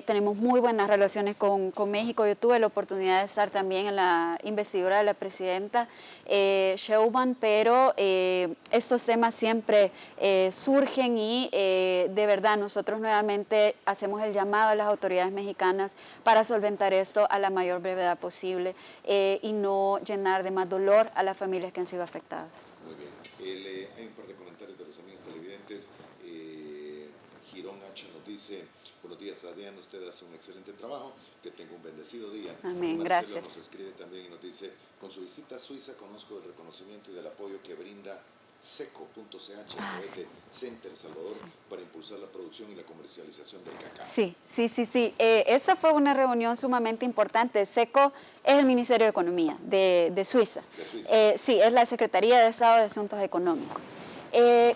Tenemos muy buenas relaciones con México. Yo tuve la oportunidad de estar también en la investidura de la presidenta Sheinbaum, pero estos temas siempre surgen y de verdad nosotros nuevamente hacemos el llamado a las autoridades mexicanas para solventar esto a la mayor brevedad posible y no llenar de más dolor a las familias que han sido afectadas. Muy bien. Hay un par de comentarios de los amigos televidentes. Girón H nos dice: buenos días, Adrián, usted hace un excelente trabajo, que tenga un bendecido día. Amén, Marcelo gracias. nos escribe también y nos dice: con su visita a Suiza conozco el reconocimiento y del apoyo que brinda seco.ch, Center Salvador, para impulsar la producción y la comercialización del cacao. Sí. Esa fue una reunión sumamente importante. SECO es el Ministerio de Economía de Suiza. Sí, es la Secretaría de Estado de Asuntos Económicos.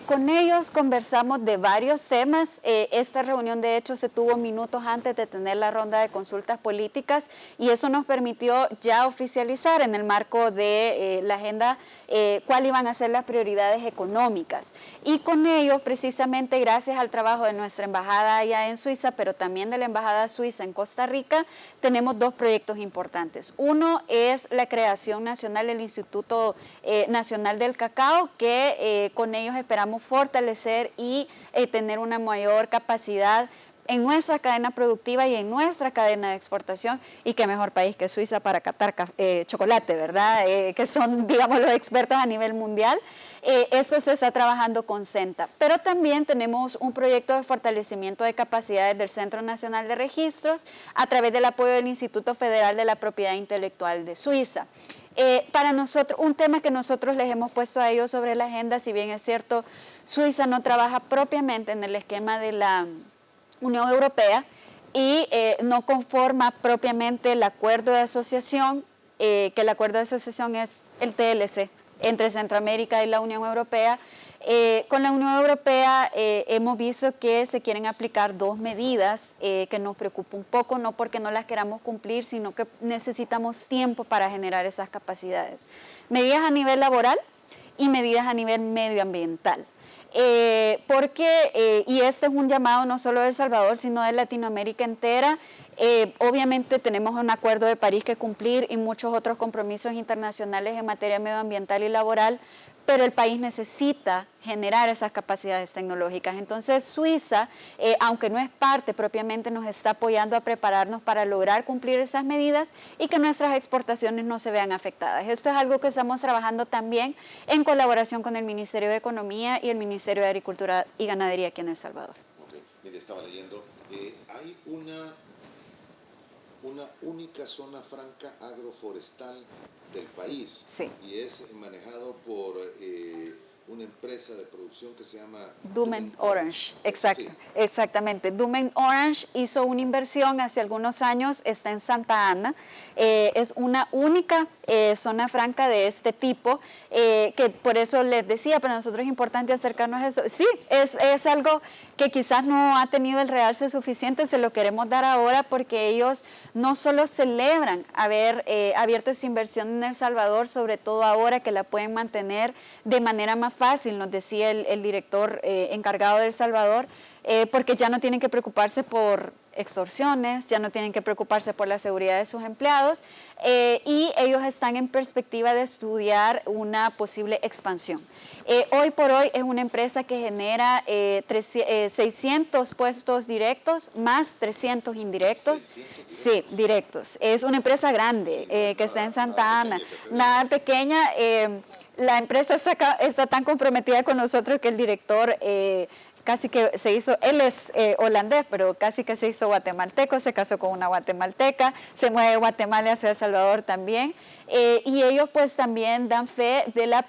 Con ellos conversamos de varios temas. Esta reunión, de hecho, se tuvo minutos antes de tener la ronda de consultas políticas y eso nos permitió ya oficializar en el marco de la agenda cuáles iban a ser las prioridades económicas. Y con ellos, precisamente gracias al trabajo de nuestra embajada allá en Suiza, pero también de la embajada suiza en Costa Rica, tenemos 2 proyectos importantes. Uno es la creación nacional del Instituto Nacional del Cacao, que con ellos esperamos fortalecer y tener una mayor capacidad en nuestra cadena productiva y en nuestra cadena de exportación, y qué mejor país que Suiza para catar chocolate, ¿verdad? Que son, digamos, los expertos a nivel mundial. Esto se está trabajando con CENTA, pero también tenemos un proyecto de fortalecimiento de capacidades del Centro Nacional de Registros a través del apoyo del Instituto Federal de la Propiedad Intelectual de Suiza. Para nosotros, un tema que nosotros les hemos puesto a ellos sobre la agenda, si bien es cierto, Suiza no trabaja propiamente en el esquema de la Unión Europea y no conforma propiamente el acuerdo de asociación, que el acuerdo de asociación es el TLC entre Centroamérica y la Unión Europea. Con la Unión Europea hemos visto que se quieren aplicar 2 medidas que nos preocupa un poco, no porque no las queramos cumplir, sino que necesitamos tiempo para generar esas capacidades. Medidas a nivel laboral y medidas a nivel medioambiental. Y este es un llamado no solo de El Salvador, sino de Latinoamérica entera. Obviamente tenemos un acuerdo de París que cumplir y muchos otros compromisos internacionales en materia medioambiental y laboral, pero el país necesita generar esas capacidades tecnológicas. Entonces Suiza, aunque no es parte propiamente, nos está apoyando a prepararnos para lograr cumplir esas medidas y que nuestras exportaciones no se vean afectadas. Esto es algo que estamos trabajando también en colaboración con el Ministerio de Economía y el Ministerio de Agricultura y Ganadería aquí en El Salvador. Ok, mire, estaba leyendo, hay una única zona franca agroforestal del país, Sí. y es manejado por una empresa de producción que se llama Doomen Orange, exacto, Sí. exactamente. Doomen Orange hizo una inversión hace algunos años, está en Santa Ana, es una única zona franca de este tipo, que por eso les decía, para nosotros es importante acercarnos a eso. Sí, es algo que quizás no ha tenido el realce suficiente, se lo queremos dar ahora porque ellos no solo celebran haber abierto esa inversión en El Salvador, sobre todo ahora que la pueden mantener de manera más fácil, nos decía el director encargado de El Salvador, porque ya no tienen que preocuparse por extorsiones, ya no tienen que preocuparse por la seguridad de sus empleados, y ellos están en perspectiva de estudiar una posible expansión. Hoy por hoy es una empresa que genera 600 puestos directos más 300 indirectos. 600 Sí, directos. Es una empresa grande que está en Santa Ana, nada pequeña. La empresa está tan comprometida con nosotros que el director casi que se hizo, él es holandés, pero casi que se hizo guatemalteco, se casó con una guatemalteca, se mueve de Guatemala hacia El Salvador también, y ellos pues también dan fe de la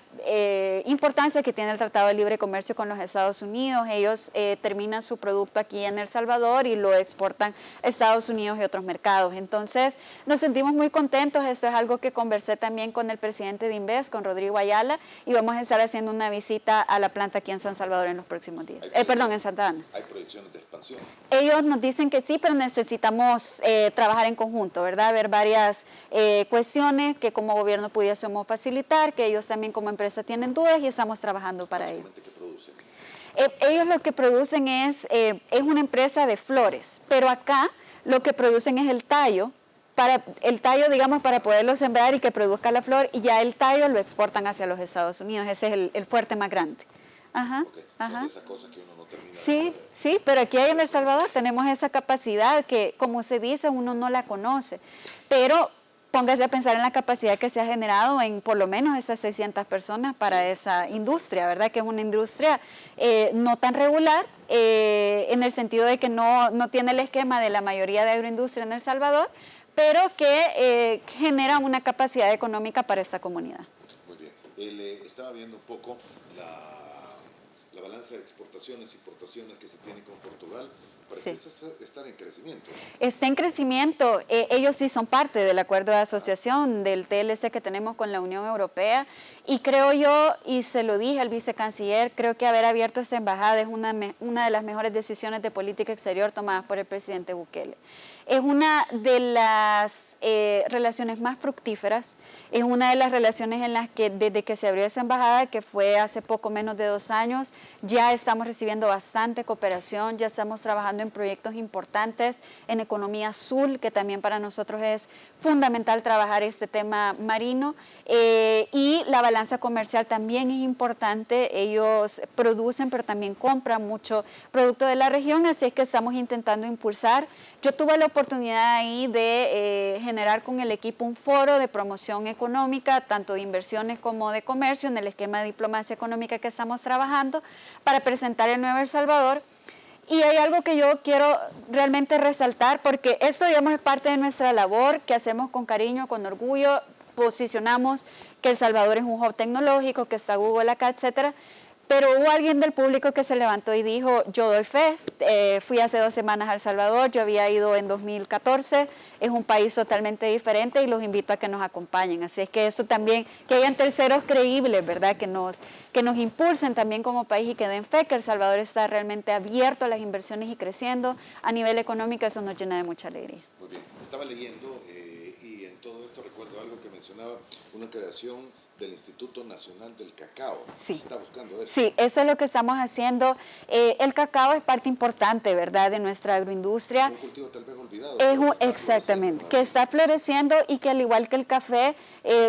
importancia que tiene el Tratado de Libre Comercio con los Estados Unidos. Ellos terminan su producto aquí en El Salvador y lo exportan a Estados Unidos y otros mercados. Entonces nos sentimos muy contentos. Esto es algo que conversé también con el presidente de Inves, con Rodrigo Ayala, y vamos a estar haciendo una visita a la planta aquí en San Salvador en los próximos días. Perdón, en Santa Ana. ¿Hay proyecciones de expansión? Ellos nos dicen que sí, pero necesitamos trabajar en conjunto, ¿verdad? Ver varias cuestiones que como gobierno pudiésemos facilitar, que ellos también como empresa tienen dudas y estamos trabajando para ello. ¿Qué producen? Ellos lo que producen es una empresa de flores, pero acá lo que producen es el tallo, digamos, para poderlo sembrar y que produzca la flor, y ya el tallo lo exportan hacia los Estados Unidos. Ese es el fuerte más grande. Ajá, Okay. ajá. Son de esas cosas que uno no termina de Sí, entender. sí, pero aquí en El Salvador tenemos esa capacidad que, como se dice, uno no la conoce. Pero póngase a pensar en la capacidad que se ha generado en por lo menos esas 600 personas para esa industria, ¿verdad? Que es una industria no tan regular, en el sentido de que no tiene el esquema de la mayoría de agroindustria en El Salvador, pero que genera una capacidad económica para esta comunidad. Muy bien. Estaba viendo un poco la balanza de exportaciones e importaciones que se tiene con Portugal. Parece estar en crecimiento. Está en crecimiento. Ellos sí son parte del acuerdo de asociación del TLC que tenemos con la Unión Europea, y creo yo, y se lo dije al vicecanciller, creo que haber abierto esta embajada es una de las mejores decisiones de política exterior tomadas por el presidente Bukele. Es una de las relaciones más fructíferas, es una de las relaciones en las que desde que se abrió esa embajada, que fue hace poco menos de 2 años, ya estamos recibiendo bastante cooperación, ya estamos trabajando en proyectos importantes en economía azul, que también para nosotros es fundamental trabajar este tema marino, y la balanza comercial también es importante. Ellos producen pero también compran mucho producto de la región, así es que estamos intentando impulsar. Yo tuve la oportunidad ahí de generar con el equipo un foro de promoción económica, tanto de inversiones como de comercio, en el esquema de diplomacia económica que estamos trabajando para presentar el nuevo El Salvador. Y hay algo que yo quiero realmente resaltar, porque esto, digamos, es parte de nuestra labor que hacemos con cariño, con orgullo. Posicionamos que El Salvador es un hub tecnológico, que está Google acá, etcétera. Pero hubo alguien del público que se levantó y dijo, yo doy fe. Fui hace 2 semanas a El Salvador, yo había ido en 2014, es un país totalmente diferente y los invito a que nos acompañen. Así es que eso también, que hayan terceros creíbles, ¿verdad? Que nos impulsen también como país y que den fe que El Salvador está realmente abierto a las inversiones y creciendo a nivel económico. Eso nos llena de mucha alegría. Muy bien. Estaba leyendo y en todo esto recuerdo algo que mencionaba, una creación del Instituto Nacional del Cacao. Sí. ¿Está buscando eso? Sí, eso es lo que estamos haciendo. El cacao es parte importante, ¿verdad?, de nuestra agroindustria. Un cultivo tal vez olvidado. Exactamente, que está floreciendo y que al igual que el café,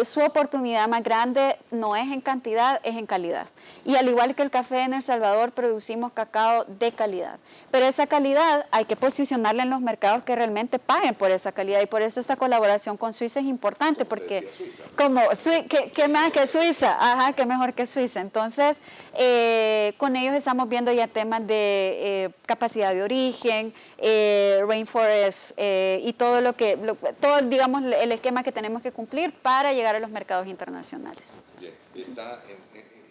su oportunidad más grande no es en cantidad, es en calidad. Y al igual que el café en El Salvador, producimos cacao de calidad. Pero esa calidad hay que posicionarla en los mercados que realmente paguen por esa calidad. Y por eso esta colaboración con Suiza es importante, porque ¿qué más que Suiza? Ajá, qué mejor que Suiza. Entonces, con ellos estamos viendo ya temas de capacidad de origen, rainforest y todo todo, digamos, el esquema que tenemos que cumplir para llegar a los mercados internacionales. Bien,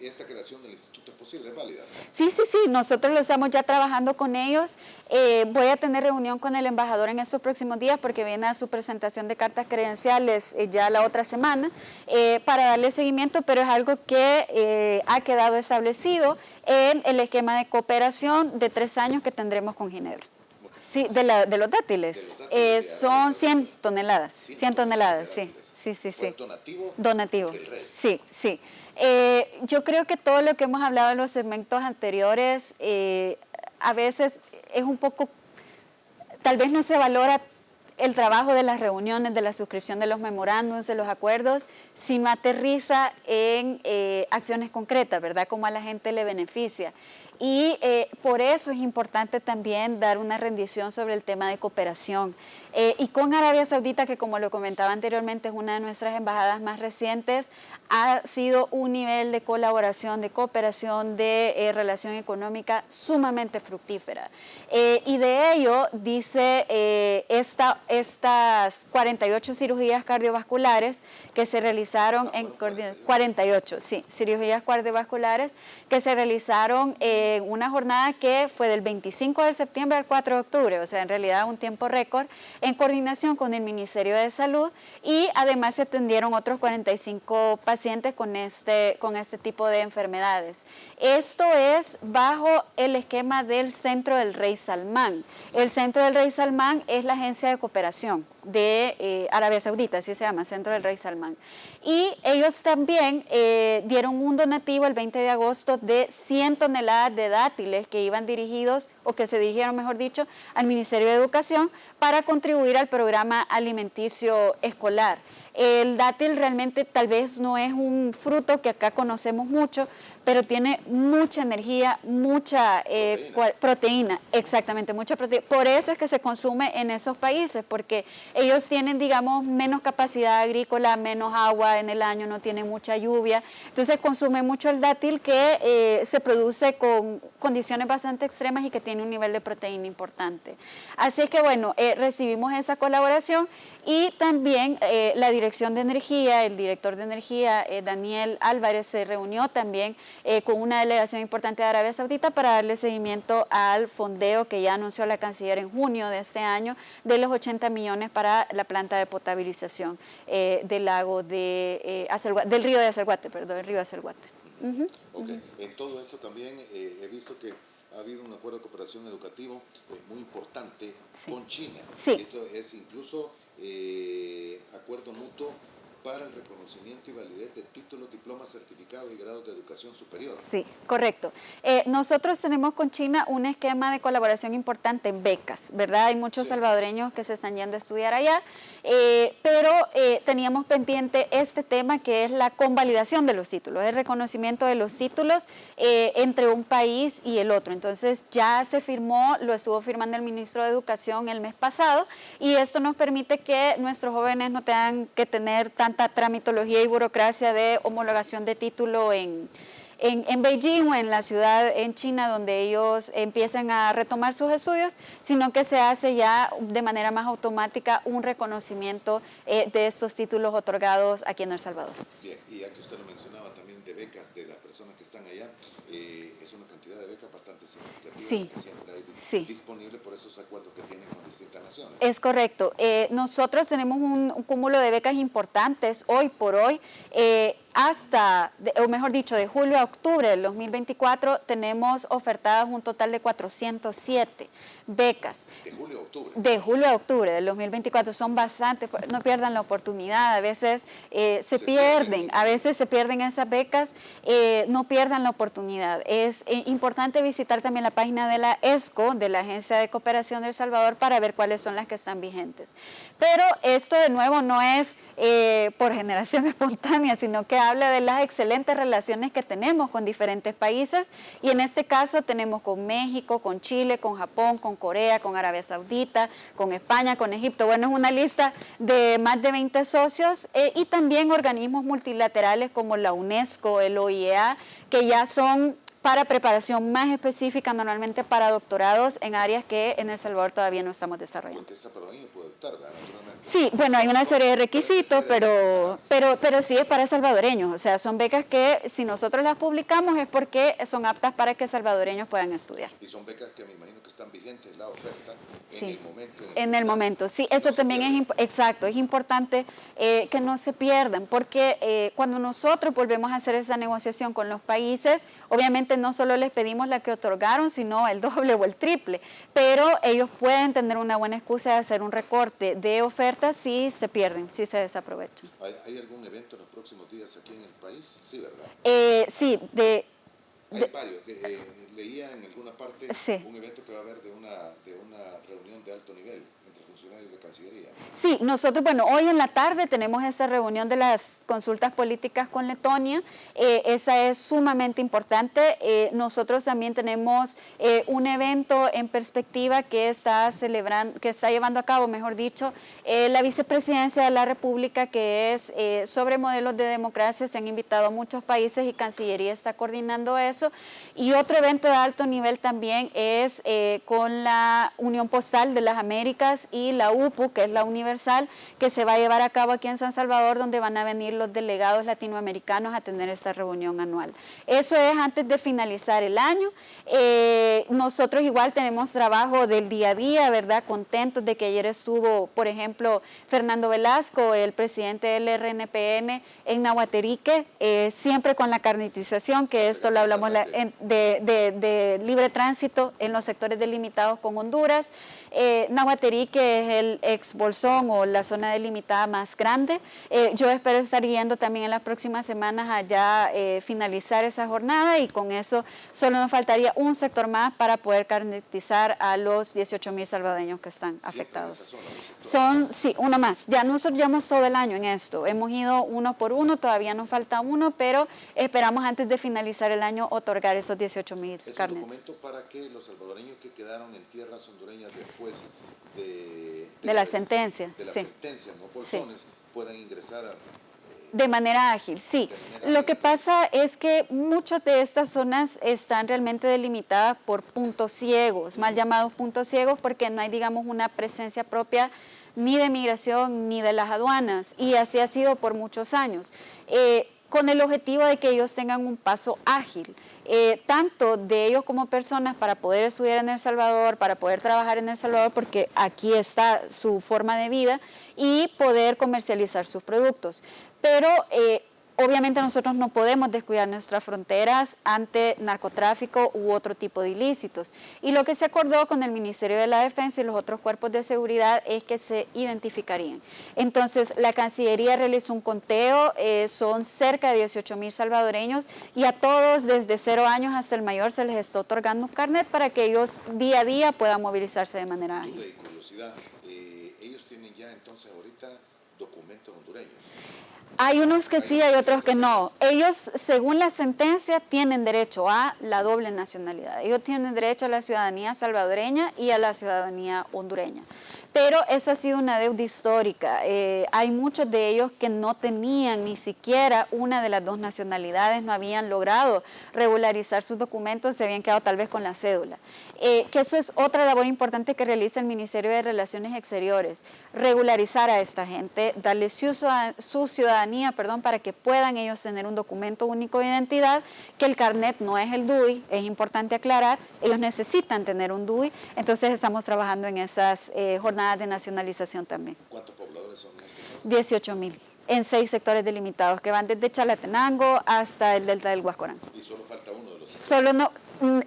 esta creación del instituto es posible, es válida. Sí, nosotros lo estamos ya trabajando con ellos. Voy a tener reunión con el embajador en estos próximos días porque viene a su presentación de cartas credenciales ya la otra semana para darle seguimiento, pero es algo que ha quedado establecido en el esquema de cooperación de 3 años que tendremos con Ginebra. Sí, de los dátiles. Son 100 toneladas. 100 toneladas, sí. Donativo. Del rey. Sí. Yo creo que todo lo que hemos hablado en los segmentos anteriores, a veces es un poco, tal vez no se valora el trabajo de las reuniones, de la suscripción de los memorándums, de los acuerdos, sino aterriza en acciones concretas, ¿verdad? Cómo a la gente le beneficia. Y por eso es importante también dar una rendición sobre el tema de cooperación. Y con Arabia Saudita, que como lo comentaba anteriormente, es una de nuestras embajadas más recientes, ha sido un nivel de colaboración, de cooperación, de relación económica sumamente fructífera. Y de ello, dice, estas 48 cirugías cardiovasculares que se realizaron en 48, sí, cirugías cardiovasculares que se realizaron en una jornada que fue del 25 de septiembre al 4 de octubre, o sea, en realidad un tiempo récord, en coordinación con el Ministerio de Salud, y además se atendieron otros 45 pacientes con este tipo de enfermedades. Esto es bajo el esquema del Centro del Rey Salmán. El Centro del Rey Salmán es la agencia de cooperación de Arabia Saudita, así se llama, Centro del Rey Salmán. Y ellos también dieron un donativo el 20 de agosto de 100 toneladas de dátiles que iban dirigidos, o que se dirigieron, mejor dicho, al Ministerio de Educación para contribuir al programa alimenticio escolar. El dátil realmente tal vez no es un fruto que acá conocemos mucho, pero tiene mucha energía, mucha proteína, exactamente, mucha proteína. Por eso es que se consume en esos países, porque ellos tienen, digamos, menos capacidad agrícola, menos agua en el año, no tienen mucha lluvia. Entonces consume mucho el dátil que se produce con condiciones bastante extremas y que tiene un nivel de proteína importante. Así es que, bueno, recibimos esa colaboración y también la Dirección de Energía, el director de Energía, Daniel Álvarez, se reunió también con una delegación importante de Arabia Saudita para darle seguimiento al fondeo que ya anunció la canciller en junio de este año de los 80 millones para la planta de potabilización del lago del río de Acelguate, el río de Acelguate. Okay. En todo esto también he visto que ha habido un acuerdo de cooperación educativo muy importante con China. Sí. Esto es incluso acuerdo mutuo para el reconocimiento y validez de títulos, diplomas, certificados y grados de educación superior. Sí, correcto. Nosotros tenemos con China un esquema de colaboración importante en becas, ¿verdad? Hay muchos salvadoreños que se están yendo a estudiar allá, pero teníamos pendiente este tema que es la convalidación de los títulos, el reconocimiento de los títulos entre un país y el otro. Entonces ya se firmó, lo estuvo firmando el ministro de Educación el mes pasado, y esto nos permite que nuestros jóvenes no tengan que tener tanta tramitología y burocracia de homologación de título en Beijing o en la ciudad en China donde ellos empiezan a retomar sus estudios, sino que se hace ya de manera más automática un reconocimiento de estos títulos otorgados aquí en El Salvador. Bien, y ya que usted lo mencionaba también de becas de las personas que están allá, es una cantidad de becas bastante significativa que siempre hay disponible por esos acuerdos que tienen con distintas naciones. Es correcto. Nosotros tenemos un cúmulo de becas importantes hoy por hoy. o mejor dicho, de julio a octubre del 2024, tenemos ofertadas un total de 407 becas. De julio a octubre. De julio a octubre del 2024, son bastantes, no pierdan la oportunidad, a veces se pierden, a veces se pierden esas becas, no pierdan la oportunidad. Es importante visitar también la página de la ESCO, de la Agencia de Cooperación de El Salvador, para ver cuáles son las que están vigentes. Pero esto de nuevo no es por generación espontánea, sino que habla de las excelentes relaciones que tenemos con diferentes países, y en este caso tenemos con México, con Chile, con Japón, con Corea, con Arabia Saudita, con España, con Egipto. Bueno, es una lista de más de 20 socios y también organismos multilaterales como la UNESCO, el OIEA, que ya son para preparación más específica, normalmente para doctorados en áreas que en El Salvador todavía no estamos desarrollando. Porque esa perdón puede optar, naturalmente. Sí, bueno, hay una serie de requisitos, pero sí es para salvadoreños. O sea, son becas que si nosotros las publicamos es porque son aptas para que salvadoreños puedan estudiar. Y son becas que me imagino que están vigentes, la oferta, sí, en el momento. En el momento, sí, eso también es exacto, es importante que no se pierdan, porque cuando nosotros volvemos a hacer esa negociación con los países, obviamente no solo les pedimos la que otorgaron, sino el doble o el triple, pero ellos pueden tener una buena excusa de hacer un recorte de ofertas si se pierden, si se desaprovechan. ¿Hay algún evento en los próximos días aquí en el país? Sí, ¿verdad? Sí, hay varios. Leía en alguna parte sí, un evento que va a haber de una reunión de alto nivel entre funcionarios de Cancillería. Sí, nosotros, bueno, hoy en la tarde tenemos esta reunión de las consultas políticas con Letonia, esa es sumamente importante. Nosotros también tenemos un evento en perspectiva que está llevando a cabo, mejor dicho, la vicepresidencia de la República, que es sobre modelos de democracia. Se han invitado a muchos países y Cancillería está coordinando eso. Y otro evento de alto nivel también es con la Unión Postal de las Américas y la UPU, que es la Universal, que se va a llevar a cabo aquí en San Salvador, donde van a venir los delegados latinoamericanos a tener esta reunión anual. Eso es antes de finalizar el año. Nosotros igual tenemos trabajo del día a día, ¿verdad? Contentos de que ayer estuvo, por ejemplo, Fernando Velasco, el presidente del RNPN, en Nahuaterique, siempre con la carnetización, que esto lo hablamos de libre tránsito en los sectores delimitados con Honduras. Nahuaterique es el ex Bolsón o la zona delimitada más grande. Yo espero estar guiando también en las próximas semanas allá finalizar esa jornada, y con eso solo nos faltaría un sector más para poder carnetizar a los 18,000 salvadoreños que están afectados. Sí, uno más. Ya nosotros llevamos todo el año en esto. Hemos ido uno por uno, todavía nos falta uno, pero esperamos antes de finalizar el año otorgar esos 18,000 carnets. ¿Es un documento para que los salvadoreños que quedaron en tierras hondureñas después de la sentencia, no bolsones, puedan ingresar de manera ágil? Sí. Lo que pasa es que muchas de estas zonas están realmente delimitadas por puntos ciegos, mal llamados puntos ciegos, porque no hay, digamos, una presencia propia ni de migración ni de las aduanas, y así ha sido por muchos años, con el objetivo de que ellos tengan un paso ágil, tanto de ellos como personas, para poder estudiar en El Salvador, para poder trabajar en El Salvador, porque aquí está su forma de vida, y poder comercializar sus productos. Pero obviamente nosotros no podemos descuidar nuestras fronteras ante narcotráfico u otro tipo de ilícitos. Y lo que se acordó con el Ministerio de la Defensa y los otros cuerpos de seguridad es que se identificarían. Entonces, la Cancillería realizó un conteo, son cerca de 18,000 salvadoreños, y a todos desde 0 años hasta el mayor se les está otorgando un carnet para que ellos día a día puedan movilizarse de manera ágil. De curiosidad, ellos tienen ya entonces ahorita documentos hondureños. Hay unos que sí, hay otros que no. Ellos, según la sentencia, tienen derecho a la doble nacionalidad. Ellos tienen derecho a la ciudadanía salvadoreña y a la ciudadanía hondureña. Pero eso ha sido una deuda histórica. Hay muchos de ellos que no tenían ni siquiera una de las dos nacionalidades, no habían logrado regularizar sus documentos, se habían quedado tal vez con la cédula. Que eso es otra labor importante que realiza el Ministerio de Relaciones Exteriores, regularizar a esta gente, darle su ciudadanía, para que puedan ellos tener un documento único de identidad, que el carnet no es el DUI, es importante aclarar, ellos necesitan tener un DUI, entonces estamos trabajando en esas jornadas de nacionalización también. ¿Cuántos pobladores son estos? 18,000. en 6 sectores delimitados que van desde Chalatenango hasta el delta del Guascorán. Y solo falta uno de los sectores. Solo no,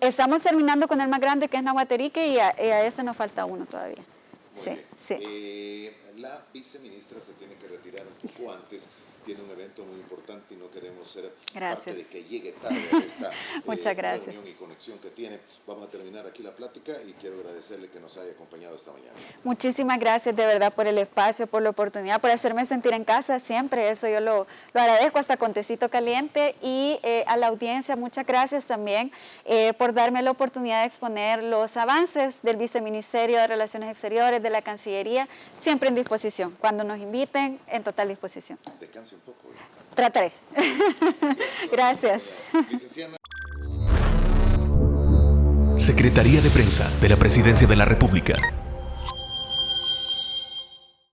estamos terminando con el más grande, que es Nahuaterique, y a ese nos falta uno todavía. Muy Sí, bien. sí. La viceministra se tiene que retirar un poco antes, tiene un evento muy importante y no queremos ser parte de que llegue tarde a esta Muchas gracias. reunión y conexión que tiene. Vamos a terminar aquí la plática y quiero agradecerle que nos haya acompañado esta mañana. Muchísimas gracias de verdad por el espacio, por la oportunidad, por hacerme sentir en casa siempre, eso yo lo agradezco, hasta con tecito caliente, y a la audiencia muchas gracias también por darme la oportunidad de exponer los avances del Viceministerio de Relaciones Exteriores, de la Cancillería, siempre en disposición, cuando nos inviten, en total disposición. Descanse un poco. Trataré. Gracias. Licenciada. Secretaría de Prensa de la Presidencia de la República.